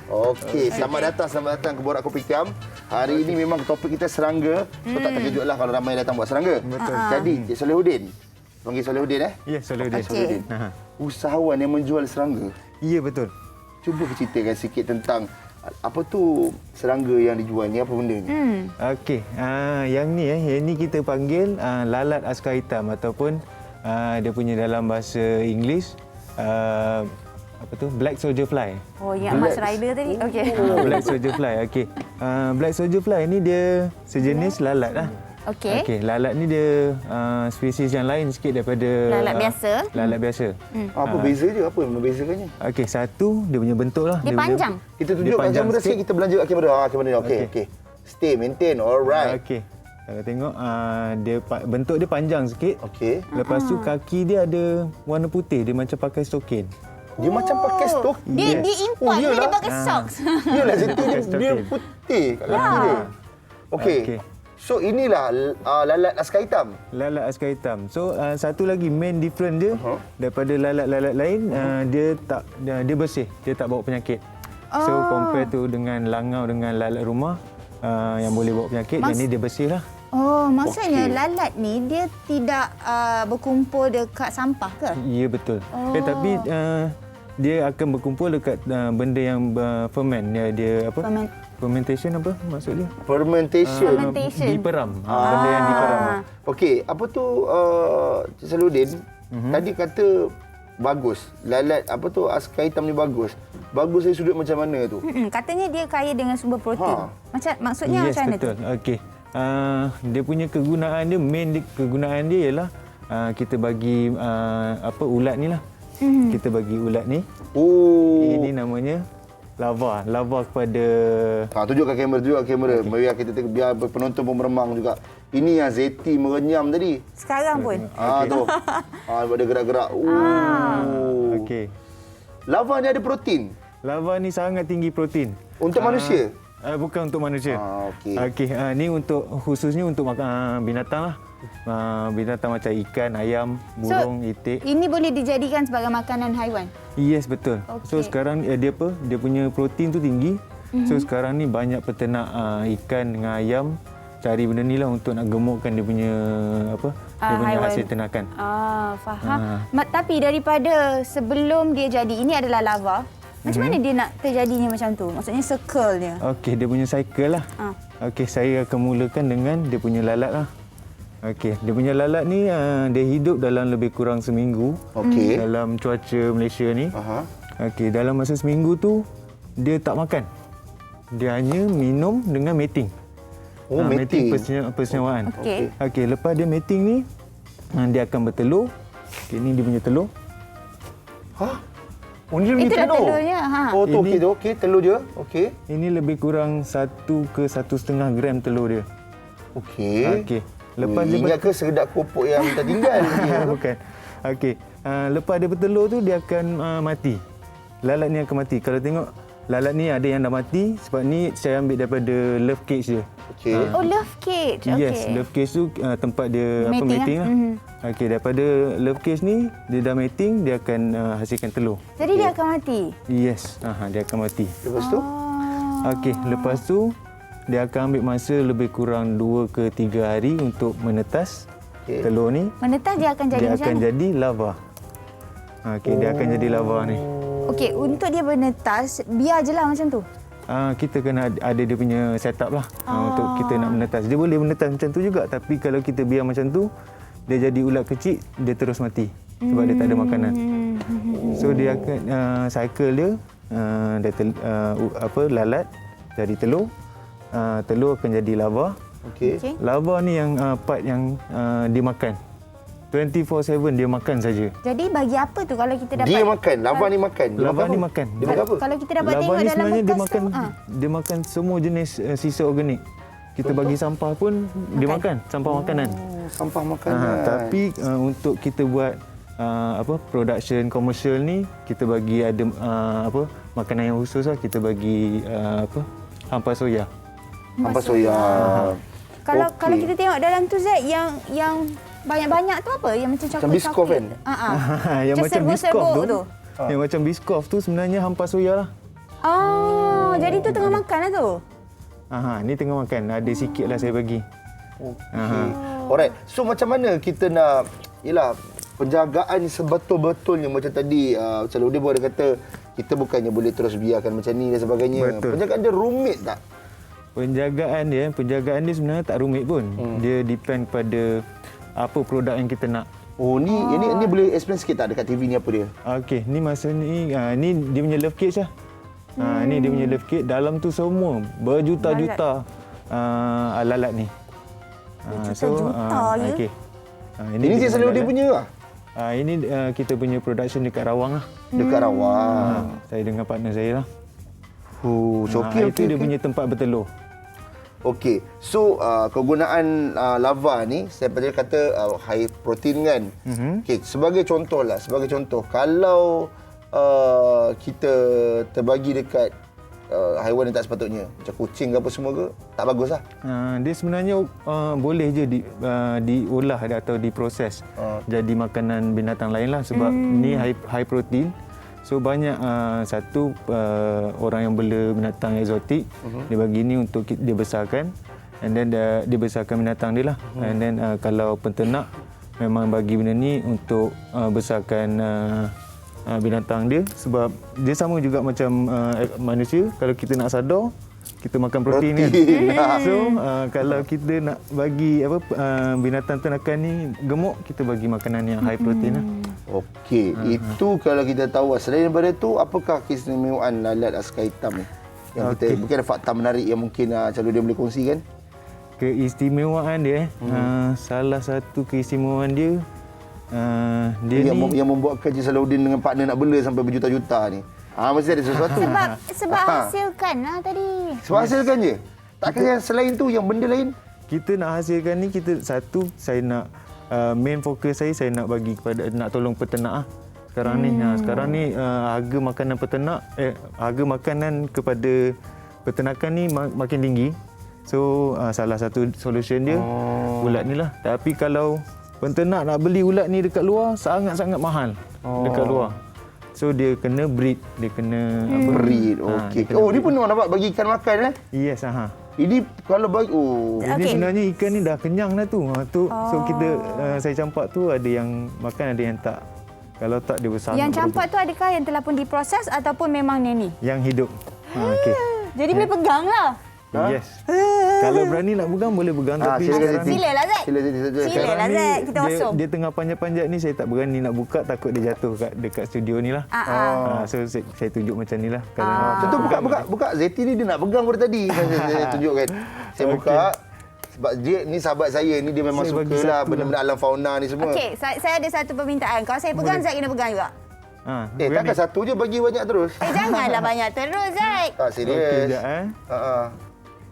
Okey, selamat datang ke Borak Kopitiam. Hari ini memang topik kita serangga. So tak terkejutlah kalau ramai datang buat serangga. Betul. Jadi, Encik Solehuddin. Panggil Solehuddin Ya, Solehuddin. Solehuddin. Usahawan yang menjual serangga. Ya, betul. Cuba ceritakan sikit tentang apa tu serangga yang dijual ni, apa benda ni? Okey, yang ni kita panggil lalat askar hitam ataupun dia punya dalam bahasa Inggeris Black Soldier Fly. Oh, ingat Mas Rider tadi. Okey. Black Soldier Fly. Okey. Black Soldier Fly ni dia sejenis lalat lah. Okey. Lalat ni dia spesies yang lain sikit daripada lalat biasa. Lalat biasa. Apa beza dia? Apa yang membezakannya? Okey, satu dia punya bentuk lah. Dia panjang. Kita tunjuk kat kamera sikit, kita belanja kat kamera. Okey. Stay, maintain. Alright. Okey. Kalau tengok dia bentuk dia panjang sikit. Okey. Lepas tu kaki dia ada warna putih, dia macam pakai stokin. Dia macam pakai stok. Dia import ke dia pakai socks? Yalah, dia putih kat kaki dia. Okey. So inilah lalat askar hitam. Lalat askar hitam. So satu lagi main different dia daripada lalat-lalat lain, dia bersih, dia tak bawa penyakit. So compare tu dengan langau dengan lalat rumah yang boleh bawa penyakit, yang ni dia bersih lah. Oh, maksudnya lalat ni dia tidak berkumpul dekat sampah ke? Ya, betul. Tapi dia akan berkumpul dekat benda yang ferment. Dia apa? Fermentation apa maksud dia? Fermentation. Diperam. Benda yang diperam. Okey, apa tu Solehuddin tadi kata bagus. Lalat apa tu askar hitam ni bagus. Bagus dari sudut macam mana tu? Katanya dia kaya dengan sumber protein. Maksudnya macam mana tu? Betul. Okey. Dia punya kegunaan dia, kegunaan dia ialah kita bagi ulat ni lah. Kita bagi ulat ni. Ini namanya lava kepada tunjukkan kamera. Biar kita biar penonton pun meremang juga. Ini yang Zeti merenyam tadi. Sekarang pun. Tu. Ada gerak-gerak. Okey. Lava ni ada protein. Lava ni sangat tinggi protein. Untuk manusia? Bukan untuk manusia. Okey. Ni khususnya untuk makan binatang lah. Binatang macam ikan, ayam, burung, itik. Ini boleh dijadikan sebagai makanan haiwan? Yes, betul. Okay. So sekarang dia punya protein tu tinggi. So sekarang ni banyak peternak ikan dengan ayam cari benda ni lah untuk nak gemukkan dia punya dia punya hasil ternakan. Faham. Tapi daripada sebelum dia jadi, ini adalah lava. Macam mana dia nak terjadinya macam tu? Maksudnya circle-nya. Okey, dia punya cycle lah. Okey, saya akan mulakan dengan dia punya lalat lah. Okey, dia punya lalat ni dia hidup dalam lebih kurang seminggu. Dalam cuaca Malaysia ni. Okey, dalam masa seminggu tu dia tak makan. Dia hanya minum dengan mating. Mating persenyawaan. Okey, lepas dia mating ni dia akan bertelur. Okey, ni dia punya telur. Ini telurnya. Tu okey, telur dia. Okey. Ini lebih kurang 1 ke 1,5 gram telur dia. Okey. Lepas dia ingat ke sekedap kopok yang tertinggal? Bukan. Okey. Lepas dia bertelur tu dia akan mati. Lalat ni akan mati. Kalau tengok lalat ni ada yang dah mati sebab ni saya ambil daripada love cage dia. Okey. Oh, love cage. Yes, Okey. love cage tu tempat dia mating lah. Okey, daripada love cage ni dia dah mating, dia akan hasilkan telur. Jadi dia akan mati? Yes, dia akan mati. Lepas tu? Okey, lepas tu dia akan ambil masa lebih kurang 2 ke 3 hari untuk menetas telur ni. Menetas dia akan jadi dia macam akan mana? jadi lava. Okey, dia akan jadi lava ni. Okey, untuk dia menetas, biar je lah macam tu? Kita kena ada dia punya setup lah untuk kita nak menetas. Dia boleh menetas macam tu juga, tapi kalau kita biar macam tu, dia jadi ulat kecil, dia terus mati sebab dia tak ada makanan. So dia akan cycle dia, lalat jadi telur, telur akan jadi lava. Okey. Lava ni yang part yang dia makan. 24/7 dia makan saja. Jadi bagi apa tu kalau kita dapat... Dia makan, lava ni makan. Lava ni makan. Dia makan apa? Kalau kita dapat lava tengok ni dalam sebenarnya dia bekas makan, tu... dia makan semua jenis sisa organik. Kita bagi sampah pun dia makan, sampah makanan. Sampah makanan. Tapi untuk kita buat production komersial ni, kita bagi ada makanan yang khusus lah. Kita bagi hampa soya. Hampa soya. Kalau kita tengok dalam tu Zack, yang banyak-banyak tu apa? Yang macam coklat. Macam biskop kan? Yang macam biskop tu. Yang macam biskop tu sebenarnya hampa soya lah. Jadi tu tengah makan lah tu? Ni tengah makan. Ada sikit lah saya bagi. Okey. Alright. So macam mana kita nak penjagaan sebetul-betulnya macam tadi Macam dia pun ada kata kita bukannya boleh terus biarkan macam ni dan sebagainya. Betul. Penjagaan dia rumit tak? Penjagaan dia sebenarnya tak rumit pun. Dia depend pada apa produk yang kita nak. Oh ni boleh explain sikit tak dekat TV ni apa dia? Okey, ni masa ni ni dia punya love cage lah. Ni dia punya love cage, dalam tu semua berjuta-juta lalat ni. Berjuta-juta ya. Okey. Ini dia selalu dia punya lah? Ini kita punya production dekat Rawang lah. Dekat Rawang. Saya dengan partner saya lah. So itu dia punya tempat bertelur. Okey. So kegunaan lava ni saya pada kata high protein kan. Okey, sebagai contoh kalau kita terbagi dekat haiwan yang tak sepatutnya, macam kucing ke apa semua ke, tak baguslah. Dia sebenarnya boleh je diolah atau diproses jadi makanan binatang lain lah sebab ni high protein. So banyak satu orang yang bela binatang eksotik, dia bagi ni untuk dia besarkan, and then dia besarkan binatang dia lah. And then kalau penternak memang bagi benda ni untuk besarkan binatang dia sebab dia sama juga macam manusia. Kalau kita nak sadar, kita makan protein kan. So kalau kita nak bagi binatang ternakan ni gemuk, kita bagi makanan yang high protein lah. Okey, itu kalau kita tahu. Selain daripada tu, apakah keistimewaan lalat askar hitam ni? Yang kita mungkin ada fakta menarik yang mungkin Calon dia boleh kongsikan. Keistimewaan dia salah satu keistimewaan dia yang membuatkan Encik Salahuddin dengan partner nak bela sampai berjuta-juta ni. Mesti ada sesuatu. Sebab hasilkan lah tadi. Sebab hasilkan je? Takkan yang selain tu, yang benda lain? Kita nak hasilkan ni, saya nak main fokus saya nak bagi kepada, nak tolong peternak lah. Sekarang ni harga makanan peternak, harga makanan kepada peternakan ni makin tinggi. So salah satu solution dia ulat ni lah. Tapi kalau peternak nak beli ulat ni dekat luar, sangat-sangat mahal dekat luar. So dia kena breed, dia kena breed. Okey. Ni pun orang dapat bagi ikan makan Yes, Ini kalau bagi Ini sebenarnya ikan ni dah kenyang dah tu. So kita saya campak tu ada yang makan, ada yang tak. Kalau tak dia besar. Yang campak tu adakah yang telah pun diproses ataupun memang ni? Yang hidup. Okey. Jadi boleh pegang lah. Yes. Kalau berani nak pegang boleh pegang, tapi silalah Zack. Silalah Zack, kita wasum. Dia tengah panjat-panjat ni, saya tak berani nak buka, takut dia jatuh dekat studio ni lah. So saya tunjuk macam ni lah. Tentu buka Zeti ni dia nak pegang pada tadi. Saya tunjukkan. Saya buka sebab dia ni sahabat saya ni, dia memang sukalah benda-benda alam fauna ni semua. Okey, saya ada satu permintaan. Kalau saya pegang, Zack kena pegang juga. Takkan satu je bagi banyak terus. Janganlah banyak terus, Zack. Serius.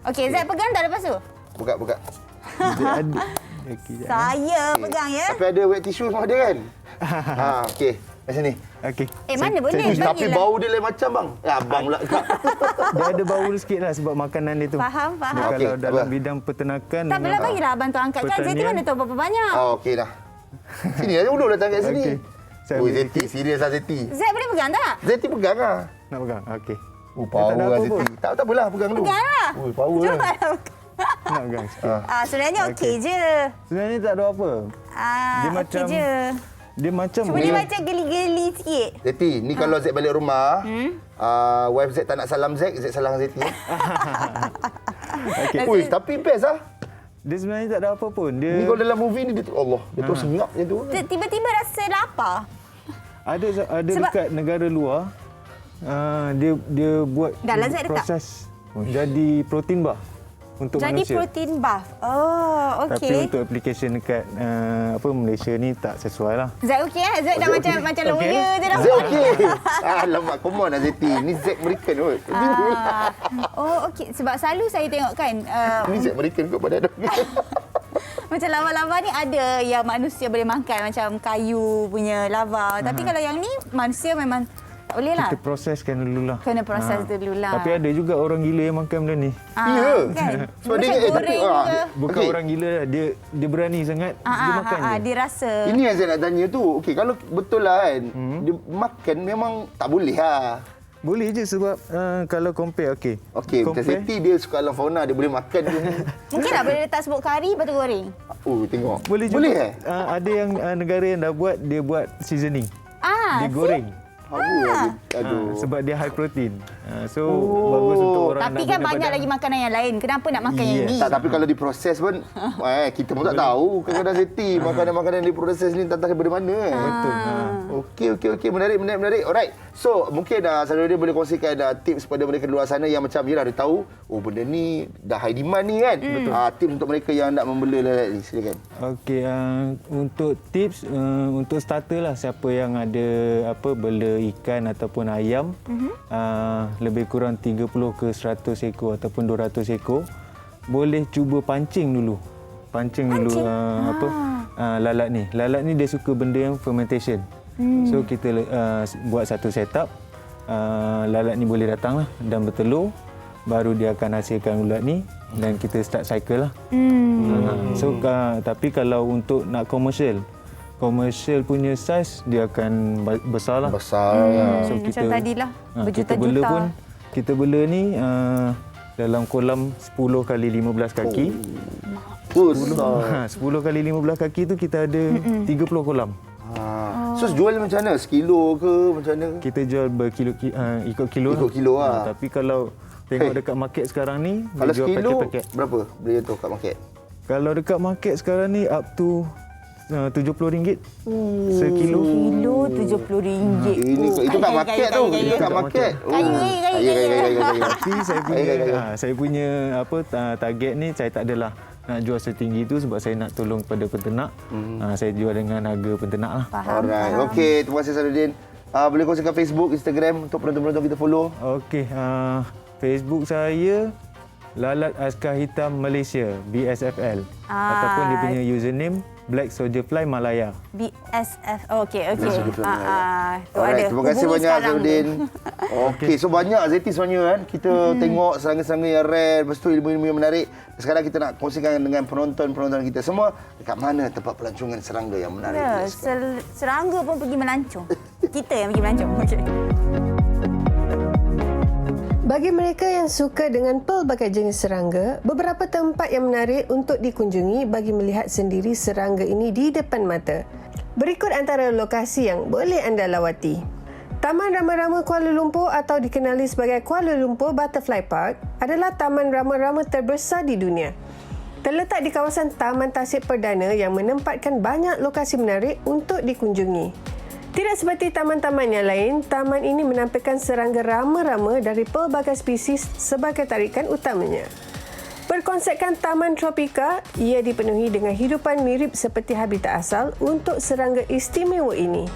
Okey, Zack pegang tak lepas tu? Buka. Saya pegang ya. Tapi ada wet tissue semua ada kan? Okey. Macam ni. Okey. Mana boleh? Tapi bau dia lain macam bang. Abang pula. Dia ada bau sikit lah sebab makanan dia tu. Faham. Kalau dalam bidang peternakan. Tak apalah, bagilah abang tu angkat kan. Zeti mana tahu berapa banyak. Okey dah. Sini aja duduk datang kat sini. Zeti, serius lah Zeti. Zet boleh pegang tak? Zeti pegang lah. Nak pegang? Okey. Power lah Zeti. Tak apalah, pegang dulu. Pegang lah. Power lah. Nak pegang sikit. Sebenarnya okey je. Sebenarnya tak ada apa. Dia macam je. Dia macam Cuma dia macam geli-geli sikit. Zeti, ni kalau Zek balik rumah, wife Zek tak nak salam Zek salam Zeti. Okey. Ui, tapi best lah. Dia sebenarnya tak ada apa pun. Dia ni kalau dalam movie ni dia Allah, dia terus senyap je tu. Tiba-tiba rasa lapar. Ada dekat negara luar. Dia buat proses jadi protein bar untuk jadi manusia. Jadi protein buff. Oh, okey. Tapi untuk application dekat Malaysia ni tak sesuai lah. Zek okey Zek dah macam lawyer je dah. Zek okey. Alamak, come on Zeti. Ni Zek American kot. Oh, okey. Sebab selalu saya tengok kan. Ni Zek American kot pada dok. Macam lava-lava ni ada yang manusia boleh makan macam kayu punya lava. Tapi kalau yang ni manusia memang tak boleh lah. Kita proseskan dululah. Kena proses dululah. Tapi ada juga orang gila yang makan benda ni. Ya. Kan? Sebab dia goreng ke. Bukan orang gila lah. Dia berani sangat. Dia makan je. Dia rasa. Ini yang saya nak tanya tu. Okey, kalau betul lah kan. Dia makan memang tak boleh lah. Boleh je sebab kalau compare okey. Okey, macam Siti dia suka alam fauna, dia boleh makan je. Mungkin tak boleh letak sebut kari lepas tu goreng. Tengok. Boleh juga. Boleh ada yang negara yang dah buat, dia buat seasoning. Dia goreng. Aduh. Sebab dia high protein. So bagus untuk orang. Tapi kan banyak lagi makanan yang lain. Kenapa nak makan yang ni? Tapi kalau diproses pun kita pun tak tahu kadang-kadang Siti makanan-makanan yang diproses ni entah daripada mana. Betul. Okey. Menarik. Alright. So mungkin Saudara boleh kongsikan tips pada mereka di luar sana yang macam yelah dia tahu benda ni dah high demand ni kan. Tips untuk mereka yang nak membela lalat ni, silakan. Okey, untuk tips untuk starter lah, siapa yang ada bela ikan ataupun ayam lebih kurang 30 ke 100 ekor ataupun 200 ekor, boleh cuba pancing dulu lalat ni. Lalat ni dia suka benda yang fermentation. So kita buat satu setup, lalat ni boleh datang lah dan bertelur, baru dia akan hasilkan ulat ni dan kita start cycle lah. So tapi kalau untuk nak commercial punya saiz dia akan besar lah. So kita macam tadilah berjuta-juta. Kita bela ni dalam kolam 10 kali 15 kaki. 10 kali 15 kaki tu kita ada 30 kolam. So jual macam mana? Sekilo ke macam mana? Kita jual berkilo ikut kilo. Lah. Tapi kalau tengok dekat market sekarang ni, kalau jual sekilo paket-paket. Berapa beli tu kat market? Kalau dekat market sekarang ni up to RM70 sekilo. Sekilo RM70. Itu kat market tu. Itu kat market. Kayu. Tapi saya punya target ni saya tak adalah nak jual setinggi tu sebab saya nak tolong kepada peternak. Saya jual dengan harga peternak lah. Alright. Okey, terima kasih Sarudin. Boleh kongsikan Facebook, Instagram untuk penonton-penonton kita follow. Okey, Facebook saya Lalat Askar Hitam Malaysia, BSFL. Ataupun dia punya username Black Soldier Fly Malaya. BSF. Okey. Alright, terima kasih banyak Sarudin. Okey, so banyak Zeti sebenarnya kan. Kita tengok serangga-serangga yang rare, lepas tu ilmu-ilmu yang menarik. Sekarang kita nak kongsikan dengan penonton-penonton kita semua dekat mana tempat pelancongan serangga yang menarik. Serangga pun pergi melancong. Kita yang pergi melancong. Okey. Bagi mereka yang suka dengan pelbagai jenis serangga, beberapa tempat yang menarik untuk dikunjungi bagi melihat sendiri serangga ini di depan mata. Berikut antara lokasi yang boleh anda lawati. Taman Rama-Rama Kuala Lumpur atau dikenali sebagai Kuala Lumpur Butterfly Park adalah taman rama-rama terbesar di dunia. Terletak di kawasan Taman Tasik Perdana yang menempatkan banyak lokasi menarik untuk dikunjungi. Tidak seperti taman-taman yang lain, taman ini menampilkan serangga rama-rama dari pelbagai spesies sebagai tarikan utamanya. Berkonsepkan taman tropika, ia dipenuhi dengan hidupan mirip seperti habitat asal untuk serangga istimewa ini.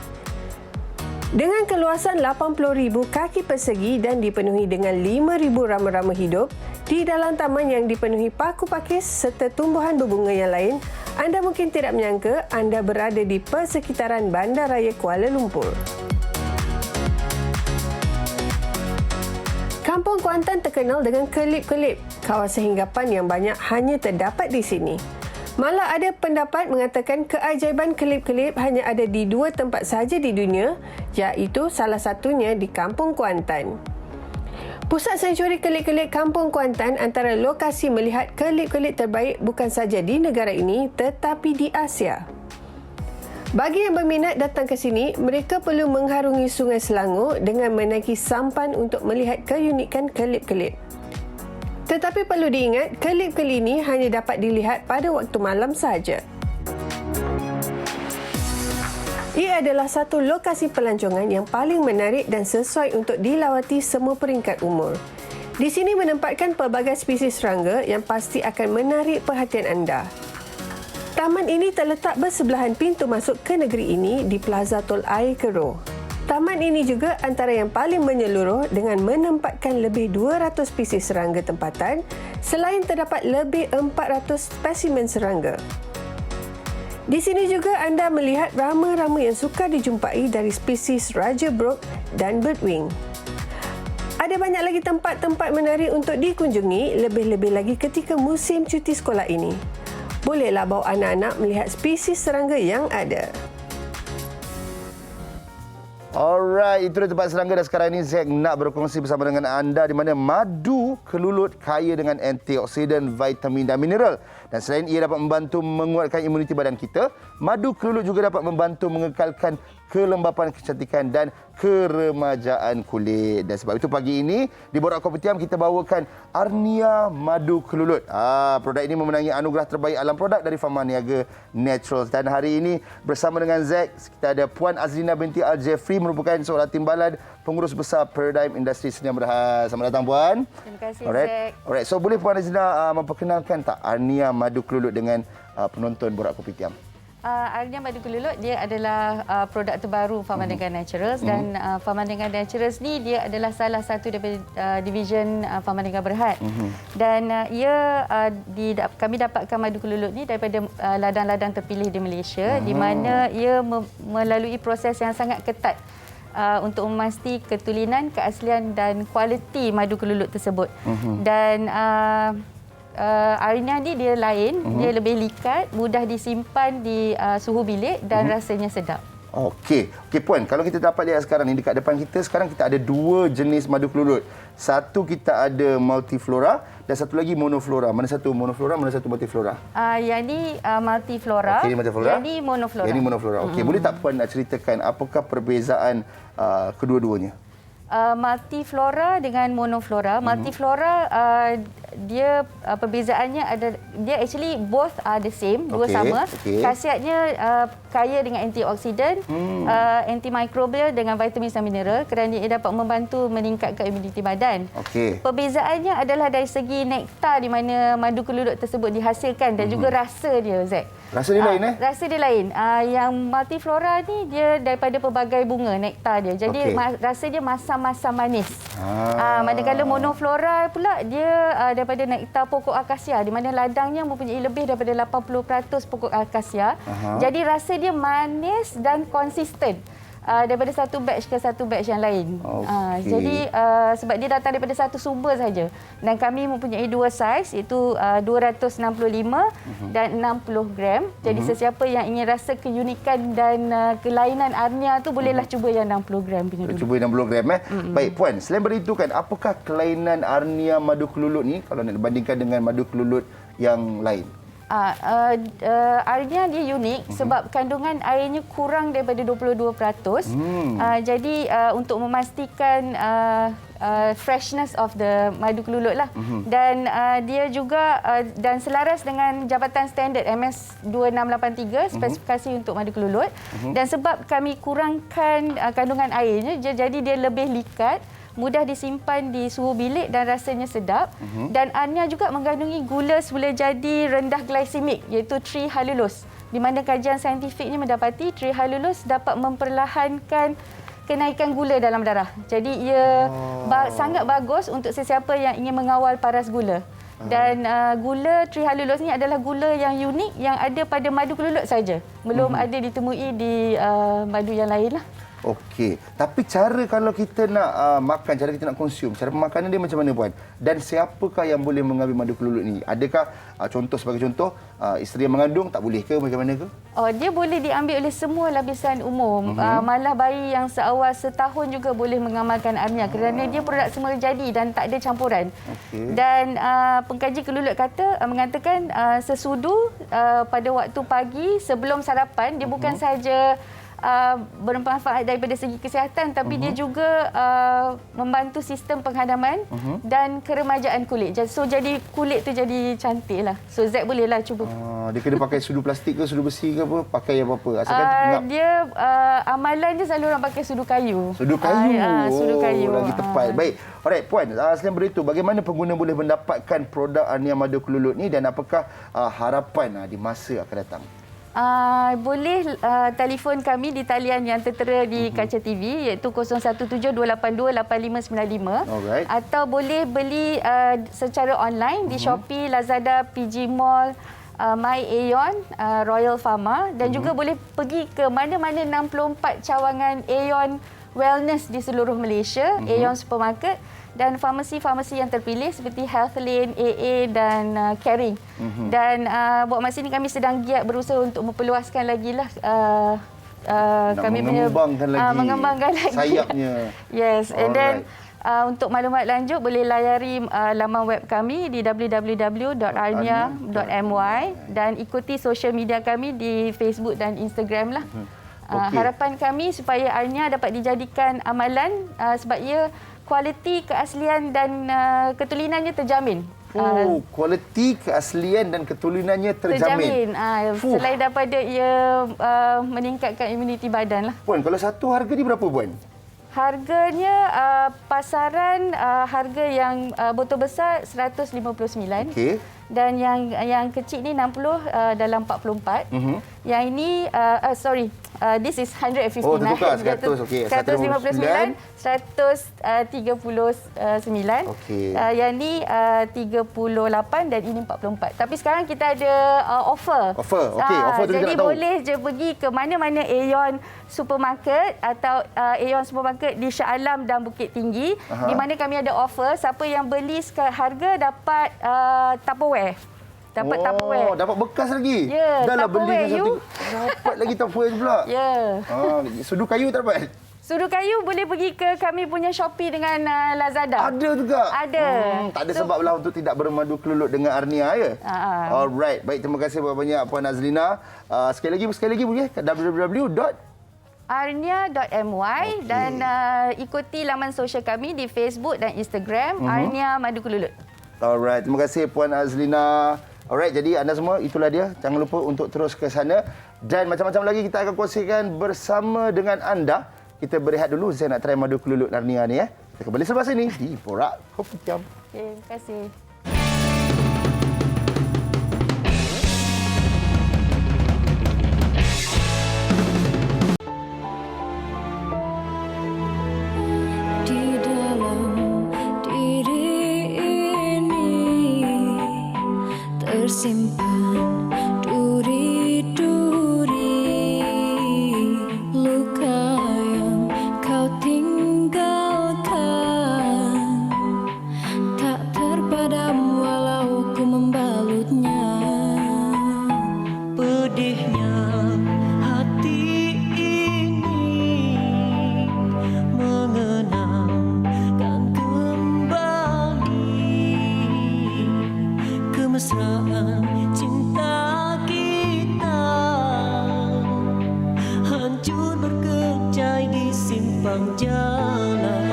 Dengan keluasan 80,000 kaki persegi dan dipenuhi dengan 5,000 rama-rama hidup, di dalam taman yang dipenuhi paku pakis serta tumbuhan berbunga yang lain, Anda mungkin tidak menyangka anda berada di persekitaran Bandaraya Kuala Lumpur. Kampung Kuantan terkenal dengan kelip-kelip, kawasan hinggapan yang banyak hanya terdapat di sini. Malah ada pendapat mengatakan keajaiban kelip-kelip hanya ada di 2 tempat sahaja di dunia, iaitu salah satunya di Kampung Kuantan. Pusat Sanctuari Kelip-Kelip Kampung Kuantan antara lokasi melihat kelip-kelip terbaik bukan saja di negara ini tetapi di Asia. Bagi yang berminat datang ke sini, mereka perlu mengharungi Sungai Selangor dengan menaiki sampan untuk melihat keunikan kelip-kelip. Tetapi perlu diingat, kelip-kelip ini hanya dapat dilihat pada waktu malam sahaja. Ia adalah satu lokasi pelancongan yang paling menarik dan sesuai untuk dilawati semua peringkat umur. Di sini menempatkan pelbagai spesies serangga yang pasti akan menarik perhatian anda. Taman ini terletak bersebelahan pintu masuk ke negeri ini di Plaza Tol Air Keroh. Taman ini juga antara yang paling menyeluruh dengan menempatkan lebih 200 spesies serangga tempatan selain terdapat lebih 400 spesimen serangga. Di sini juga anda melihat rama-rama yang sukar dijumpai dari spesies Raja Brook dan Birdwing. Ada banyak lagi tempat-tempat menarik untuk dikunjungi, lebih-lebih lagi ketika musim cuti sekolah ini. Bolehlah bawa anak-anak melihat spesies serangga yang ada. Alright, itu dia tempat serangga dan sekarang ini Zack nak berkongsi bersama dengan anda di mana madu kelulut kaya dengan antioksidan, vitamin dan mineral. Dan selain ia dapat membantu menguatkan imuniti badan kita, madu kelulut juga dapat membantu mengekalkan kelembapan kecantikan dan keremajaan kulit. Dan sebab itu pagi ini di Borak Kopitiam kita bawakan Arnia Madu Kelulut. Produk ini memenangi anugerah terbaik alam produk dari Pharma Niaga Naturals. Dan hari ini bersama dengan Zack, kita ada Puan Azlina binti Al-Jeffrey, merupakan seorang timbalan pengurus besar Paradigm Industri Sdn Bhd. Selamat datang Puan. Terima kasih Zack. Alright, so boleh Puan Azlina memperkenalkan tak Arnia Madu Kelulut dengan penonton Borak Kopitiam? Arnia Madu Kelulut dia adalah produk terbaru Pharma Niaga Naturals dan Pharma Niaga Naturals ni dia adalah salah satu daripada division Pharma Niaga Berhad. Dan kami dapatkan madu kelulut ni daripada ladang-ladang terpilih di Malaysia di mana ia melalui proses yang sangat ketat untuk memastikan ketulinan, keaslian dan kualiti madu kelulut tersebut. Dan Arnia ni dia lain, dia lebih likat, mudah disimpan di suhu bilik dan rasanya sedap. Okey, Puan, kalau kita dapat lihat sekarang ni dekat depan kita, sekarang kita ada 2 jenis madu kelulut. Satu kita ada multiflora dan satu lagi monoflora. Mana satu monoflora, mana satu multiflora? Yang ni multiflora. Okey, ini multiflora. Yang ni monoflora. Yang ni monoflora. Okey, boleh tak Puan nak ceritakan apakah perbezaan kedua-duanya? Multiflora dengan monoflora. Multiflora dia perbezaannya ada, dia actually both are the same, dua sama. Khasiatnya kaya dengan antioksidan, antimikrobial dengan vitamin dan mineral kerana ia dapat membantu meningkatkan imuniti badan. Perbezaannya adalah dari segi nektar di mana madu kelulut tersebut dihasilkan dan juga rasa dia, Zack. Rasa dia lain Rasa dia lain. Yang multiflora ni dia daripada pelbagai bunga, nektar dia. Jadi rasa dia masam-masam manis. Manakala monoflora pula dia daripada nektar pokok akasia di mana ladangnya mempunyai lebih daripada 80% pokok akasia. Jadi rasa dia manis dan konsisten. Daripada satu batch ke satu batch yang lain. Jadi sebab dia datang daripada satu sumber saja. Dan kami mempunyai 2 saiz iaitu 265 dan 60 gram. Jadi sesiapa yang ingin rasa keunikan dan kelainan Arnia tu bolehlah cuba yang 60 gram punya dulu. Cuba 60 gram Baik Puan, selain beritu kan apakah kelainan Arnia Madu Kelulut ni kalau nak dibandingkan dengan madu kelulut yang lain? Airnya dia unik sebab kandungan airnya kurang daripada 22%. Jadi untuk memastikan freshness of the madu kelulut lah. Dan dia juga dan selaras dengan jabatan standard MS 2683 spesifikasi untuk madu kelulut. Dan sebab kami kurangkan kandungan airnya jadi dia lebih likat, mudah disimpan di suhu bilik dan rasanya sedap. Dan Arnia juga mengandungi gula semula jadi rendah glycemic iaitu trihalulose. Di mana kajian saintifiknya mendapati trihalulose dapat memperlahankan kenaikan gula dalam darah. Jadi ia sangat bagus untuk sesiapa yang ingin mengawal paras gula. Dan gula Trihalulose ni adalah gula yang unik yang ada pada madu kelulut saja. Belum ada ditemui di madu yang lain lah. Okey. Tapi cara kalau kita nak makan, cara kita nak konsum, cara pemakanan dia macam mana Puan? Dan siapakah yang boleh mengambil madu kelulut ni? Adakah sebagai contoh isteri yang mengandung tak boleh ke macam mana ke? Oh, dia boleh diambil oleh semua lapisan umum. Malah bayi yang seawal setahun juga boleh mengamalkan Arnia kerana dia produk semula jadi dan tak ada campuran. Dan pengkaji kelulut mengatakan sesudu pada waktu pagi sebelum sarapan dia bukan sahaja bermanfaat daripada segi kesihatan tapi dia juga membantu sistem penghadaman dan keremajaan kulit. So jadi kulit tu jadi cantik lah. So Z bolehlah cuba. Dia kena pakai sudu plastik ke sudu besi ke apa? Pakai apa-apa? Asalkan dia amalan dia selalu orang pakai sudu kayu. Sudu kayu. Sudu kayu. Lagi tepat. Baik. Alright Puan, selain itu bagaimana pengguna boleh mendapatkan produk Arnia Madu Kelulut ni dan apakah harapan di masa akan datang? Boleh telefon kami di talian yang tertera di kaca TV iaitu 0172828595 atau boleh beli secara online di Shopee, Lazada, PG Mall, My Aeon, Royal Pharma dan juga boleh pergi ke mana-mana 64 cawangan Aeon Wellness di seluruh Malaysia, Aeon Supermarket dan farmasi-farmasi yang terpilih seperti Healthlane, AA dan Caring. Dan buat masa ini kami sedang giat berusaha untuk memperluaskan lagi lah kami mengembangkan lagi sayapnya. Yes, and then untuk maklumat lanjut boleh layari laman web kami di www.arnia.my dan ikuti social media kami di Facebook dan Instagram lah. Harapan kami supaya Arnia dapat dijadikan amalan sebab ia kualiti, keaslian dan ketulinannya terjamin. Kualiti, keaslian dan ketulinannya terjamin. Selain daripada ia meningkatkan imuniti badan lah. Puan, kalau satu harga ni berapa Puan? Harganya pasaran harga yang botol besar 159. Dan yang kecil ni 60 dalam 44. Yang ini this is 159. Oh, tertukar 100. Okey, 159, 139. Yang ni 38 dan ini 44. Tapi sekarang kita ada offer. Okey, offer tu jadi kita tahu. boleh je pergi ke mana-mana Aeon Supermarket atau Aeon Supermarket di Shah Alam dan Bukit Tinggi di mana kami ada offer. Siapa yang beli harga dapat Tupperware. Dapat Tupperware. Dapat bekas lagi? Ya, dah lah beli Tupperware satu. Dapat lagi Tupperware pula? Ya. Sudu kayu tak dapat? Sudu kayu boleh pergi ke kami punya Shopee dengan Lazada. Ada juga? Ada. Tak ada sebab lah untuk tidak bermadu kelulut dengan Arnia ya? Alright. Baik, terima kasih banyak Puan Azlina. Sekali lagi boleh ke www.arnia.my dan ikuti laman sosial kami di Facebook dan Instagram Arnia Madu Kelulut. Alright, terima kasih Puan Azlina. Alright, jadi anda semua itulah dia. Jangan lupa untuk terus ke sana. Dan macam-macam lagi kita akan kongsikan bersama dengan anda. Kita berehat dulu. Saya nak try madu kelulut Arnia ni ya. Kita kembali selepas ini di Borak Kopitiam. Okay, terima kasih. Tersimpan duri-duri luka yang kau tinggalkan tak terpadam walau ku membalutnya. Pedihnya hati ini mengenangkan kembali kemesraan cinta kita hancur berkecai di simpang jalan.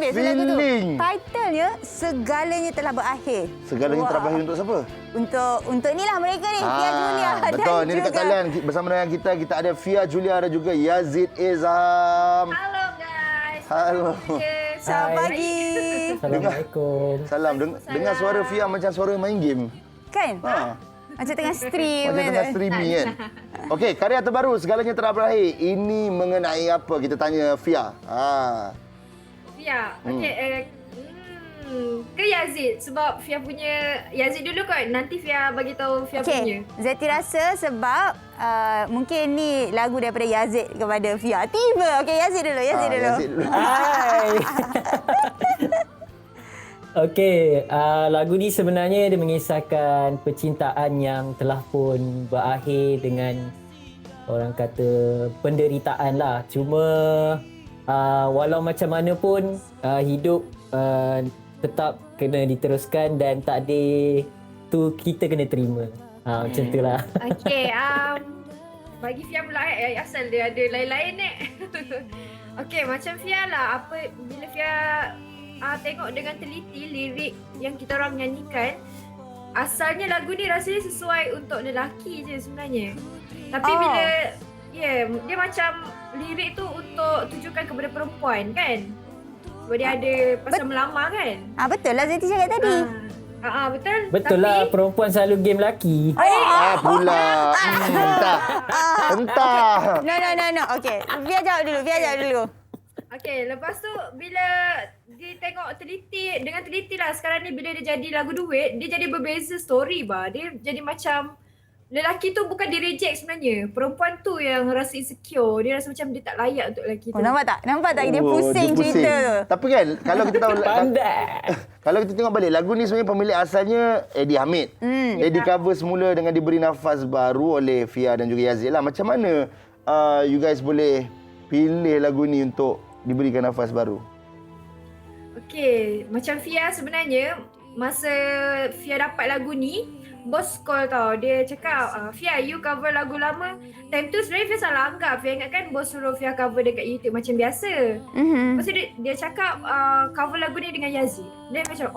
Okey, so lagu tu. Feeling. Titlenya Segalanya Telah Berakhir. Segalanya telah berakhir untuk siapa? Untuk ni lah mereka ni, Fia Julia dan betul. Ni dekat juga talian bersama dengan kita ada Fia Julia dan juga Yazid Izham. Halo guys. Halo. Selamat pagi. Assalamualaikum. Salam. Dengar suara Fia macam suara main game. Kan? Macam tengah stream. Macam tengah streaming kan. Okey, karya terbaru Segalanya Telah Berakhir. Ini mengenai apa? Kita tanya Fia. Fia, okey. Ke Yazid sebab Fia punya Yazid dulu kot, nanti Fia bagi tahu Fia punya. Zeti rasa sebab mungkin ni lagu daripada Yazid kepada Fia. Tiba. Okey, Yazid dulu. Yazid dulu. Hai. Okey, lagu ni sebenarnya dia mengisahkan percintaan yang telah pun berakhir dengan orang kata penderitaan lah. Cuma walau macam mana pun hidup tetap kena diteruskan dan takdir tu kita kena terima. Macam tu lah. Okey, bagi Fia pula asal dia ada lain-lain Okey, macam Fia lah, bila Fia tengok dengan teliti lirik yang kita orang nyanyikan, asalnya lagu ni rasanya sesuai untuk lelaki je sebenarnya. Tapi bila dia macam lirik tu untuk tujukan kepada perempuan kan? Sebab dia ada pasal melamar kan? Betul lah Zeti cakap tadi. Betul. Betul lah, perempuan selalu game lelaki. Pula. Entah. No. Okey, Fia jawab dulu. Okey, lepas tu bila dia tengok dengan teliti lah sekarang ni bila dia jadi lagu duet, dia jadi berbeza story bah. Dia jadi macam lelaki tu bukan di reject sebenarnya. Perempuan tu yang rasa insecure. Dia rasa macam dia tak layak untuk lelaki tu. Nampak tak? Dia pusing cerita tu. Tapi kan kalau kita tahu kalau kita tengok balik lagu ni sebenarnya pemilik asalnya Eddie Hamid. Eddie cover semula dengan diberi nafas baru oleh Fia dan juga Yazid lah. Macam mana you guys boleh pilih lagu ni untuk diberikan nafas baru? Okey, macam Fia sebenarnya masa Fia dapat lagu ni, bos call tau. Dia cakap, Fia, you cover lagu lama. Time tu sebenarnya Fia salah anggap. Fia ingat kan bos suruh Fia cover dekat YouTube macam biasa. Lepas tu dia cakap cover lagu ni dengan Yazid. Dia macam,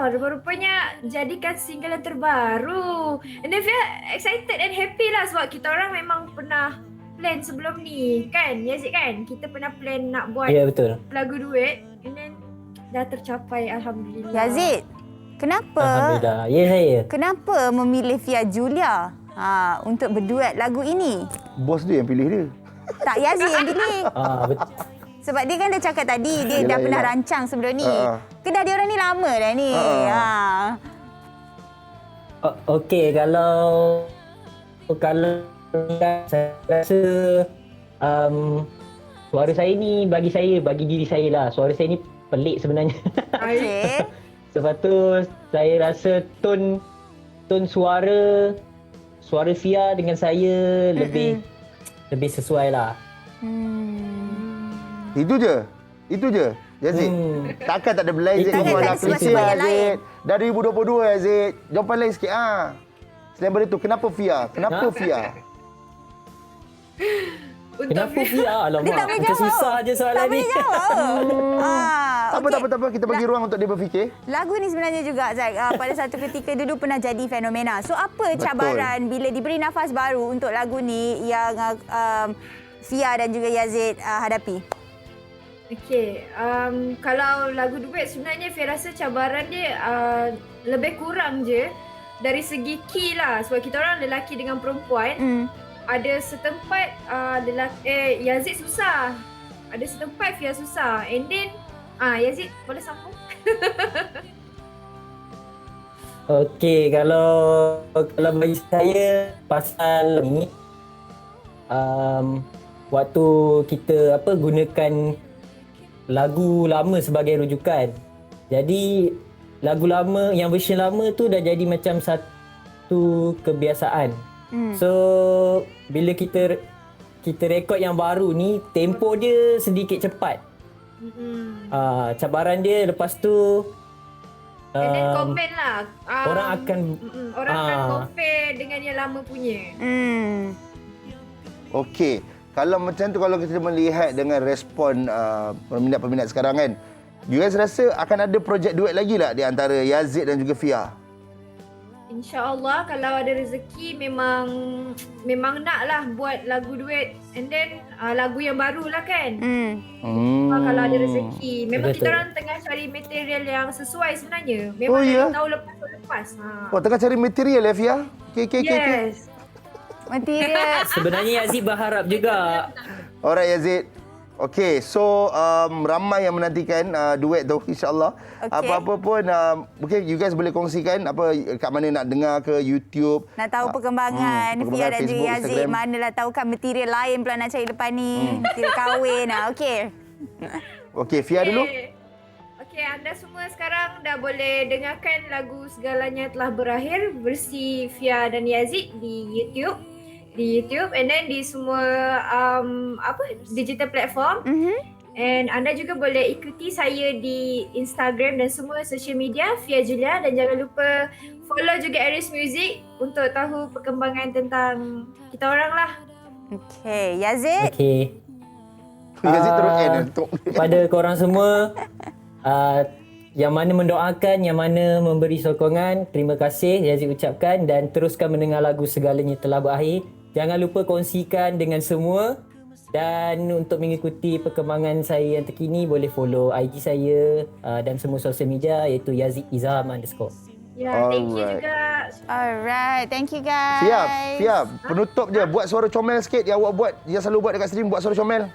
rupa-rupanya jadikan single yang terbaru. And then Fia excited and happy lah sebab kita orang memang pernah plan sebelum ni kan, Yazid kan? Kita pernah plan nak buat betul. Lagu duet and then dah tercapai, Alhamdulillah. Yazid, kenapa? Alhamdulillah. Ya, saya. Kenapa memilih Fia Julia untuk berduet lagu ini? Bos dia yang pilih dia. Tak, Yazid yang pilih. Betul. Sebab dia kan dah cakap tadi, dia dah pernah rancang sebelum ni. Kedai dia orang ni lama dah ni. Okey, kalau saya rasa suara saya ni bagi diri saya lah, suara saya ni pelik sebenarnya. Okey. Sebab tu saya rasa tone suara Fia dengan saya lebih sesuai lah. Itu je Yazid. Takkan tak ada berlain Yazid. Kau lah klise Yazid. Dari 2022 Yazid. Jawapan lain sikit Selain daripada tu, kenapa Fia? Kenapa Fia? Alamak, macam susah je soalan ni. Tak boleh jawab. Tak apa. Kita bagi ruang untuk dia berfikir. Lagu ni sebenarnya juga, Zack, pada satu ketika dulu pernah jadi fenomena. So, apa cabaran bila diberi nafas baru untuk lagu ni yang Fia dan juga Yazid hadapi? Okey, kalau lagu duet sebenarnya Fia rasa cabaran dia lebih kurang je dari segi key lah. Sebab kita orang lelaki dengan perempuan, ada setempat Yazid susah. Ada setempat Fia susah. And then Yazid boleh sambung? Okey, kalau bagi saya pasal ni waktu kita gunakan lagu lama sebagai rujukan. Jadi lagu lama, yang version lama tu dah jadi macam satu kebiasaan. So bila kita rekod yang baru ni, tempo dia sedikit cepat. Cabaran dia lepas tu and then komen lah. Orang akan compare dengan yang lama punya. Okey. kalau macam tu, kalau kita melihat dengan respon peminat-peminat sekarang kan, you guys rasa akan ada projek duet lagi tak di antara Yazid dan juga Fia? InsyaAllah kalau ada rezeki memang naklah buat lagu duet, and then lagu yang baru lah kan. Kalau ada rezeki. Memang kita orang tengah cari material yang sesuai sebenarnya. Memang dari tahun lepas. Oh, tengah cari material ya Fia? Yes. Material. Sebenarnya Yazid berharap juga. Alright Yazid. Okay, so ramai yang menantikan duet tu insyaAllah. Apa-apa pun mungkin you guys boleh kongsikan apa kat mana nak dengar ke YouTube. Nak tahu perkembangan Fia dan juga Yazid. Manalah tahu kan material lain pula nak cari lepas ni. Material kahwin. Okay, Fia dulu. Okay, anda semua sekarang dah boleh dengarkan lagu Segalanya Telah Berakhir versi Fia dan Yazid di YouTube and then di semua digital platform. And anda juga boleh ikuti saya di Instagram dan semua social media Fia Julia, dan jangan lupa follow juga Aries Music untuk tahu perkembangan tentang kita orang lah. Okay, Yazid. Okay. Yazid terus pada korang semua yang mana mendoakan, yang mana memberi sokongan, terima kasih Yazid ucapkan, dan teruskan mendengar lagu Segalanya Telah Berakhir. Jangan lupa kongsikan dengan semua, dan untuk mengikuti perkembangan saya yang terkini boleh follow IG saya dan semua sosial media iaitu Yazid Izham _ Ya, thank you juga. Alright, thank you guys. Fia, penutup je. Buat suara comel sikit yang awak buat, yang selalu buat dekat stream, buat suara comel.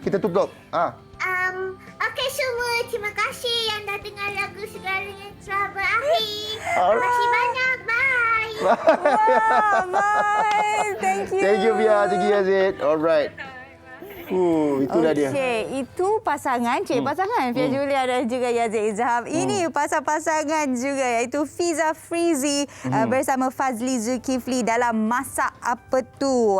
Kita tutup. Okey semua, terima kasih yang dah dengar lagu Segalanya Telah Berakhir. Terima kasih banyak. Bye. Bye. Thank you. Thank you Fia, thank you Yazid. Alright. Itulah dia. Okey, itu pasangan, pasangan Fia Julia dan juga Yazid Izham. Ini pasangan juga iaitu Fiza Frizi bersama Fazli Zulkifli dalam Masak Apa Tu.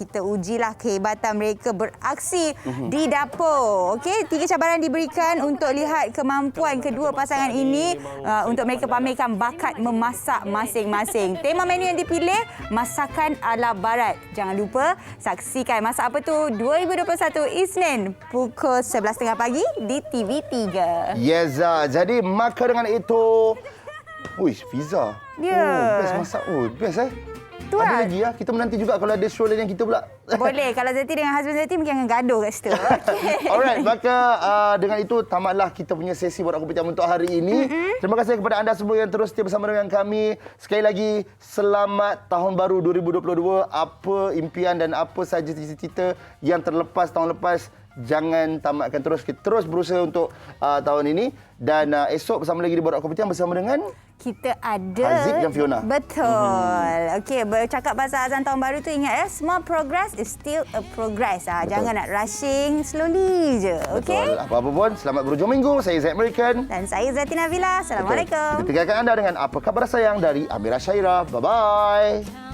Kita ujilah kehebatan mereka beraksi di dapur. Okey, 3 cabaran diberikan untuk lihat kemampuan kedua pasangan ini untuk mereka pamerkan bakat memasak masing-masing. Tema menu yang dipilih masakan ala barat. Jangan lupa saksikan Masak Apa Tu 2021 Isnin pukul 11.30 pagi di TV3. Yes, jadi maka dengan itu, Fiza. Best masak. Best ada lagi ya. Kita menanti juga kalau ada show lain yang kita pula. Boleh. Kalau Zeti dengan husband Zeti mungkin akan gaduh kat situ. Okay. Alright, maka dengan itu tamatlah kita punya sesi Borak Kopitiam untuk hari ini. Terima kasih kepada anda semua yang terus setia bersama dengan kami. Sekali lagi, selamat Tahun Baru 2022. Apa impian dan apa saja cita-cita yang terlepas tahun lepas, jangan tamatkan terus. Kita terus berusaha untuk tahun ini. Dan esok bersama lagi di Borak Kopitiam bersama dengan kita ada Haziq dan Fiona. Betul. Okey, bercakap pasal azan tahun baru tu, ingat small progress is still a progress. Jangan nak rushing, slowly je. Okey. Apa-apa pun, selamat berhujung minggu. Saya Zaid American. Dan saya Zati Nabila. Assalamualaikum. Kita tinggalkan anda dengan Apa Khabar Sayang dari Amira Syairah. Bye-bye.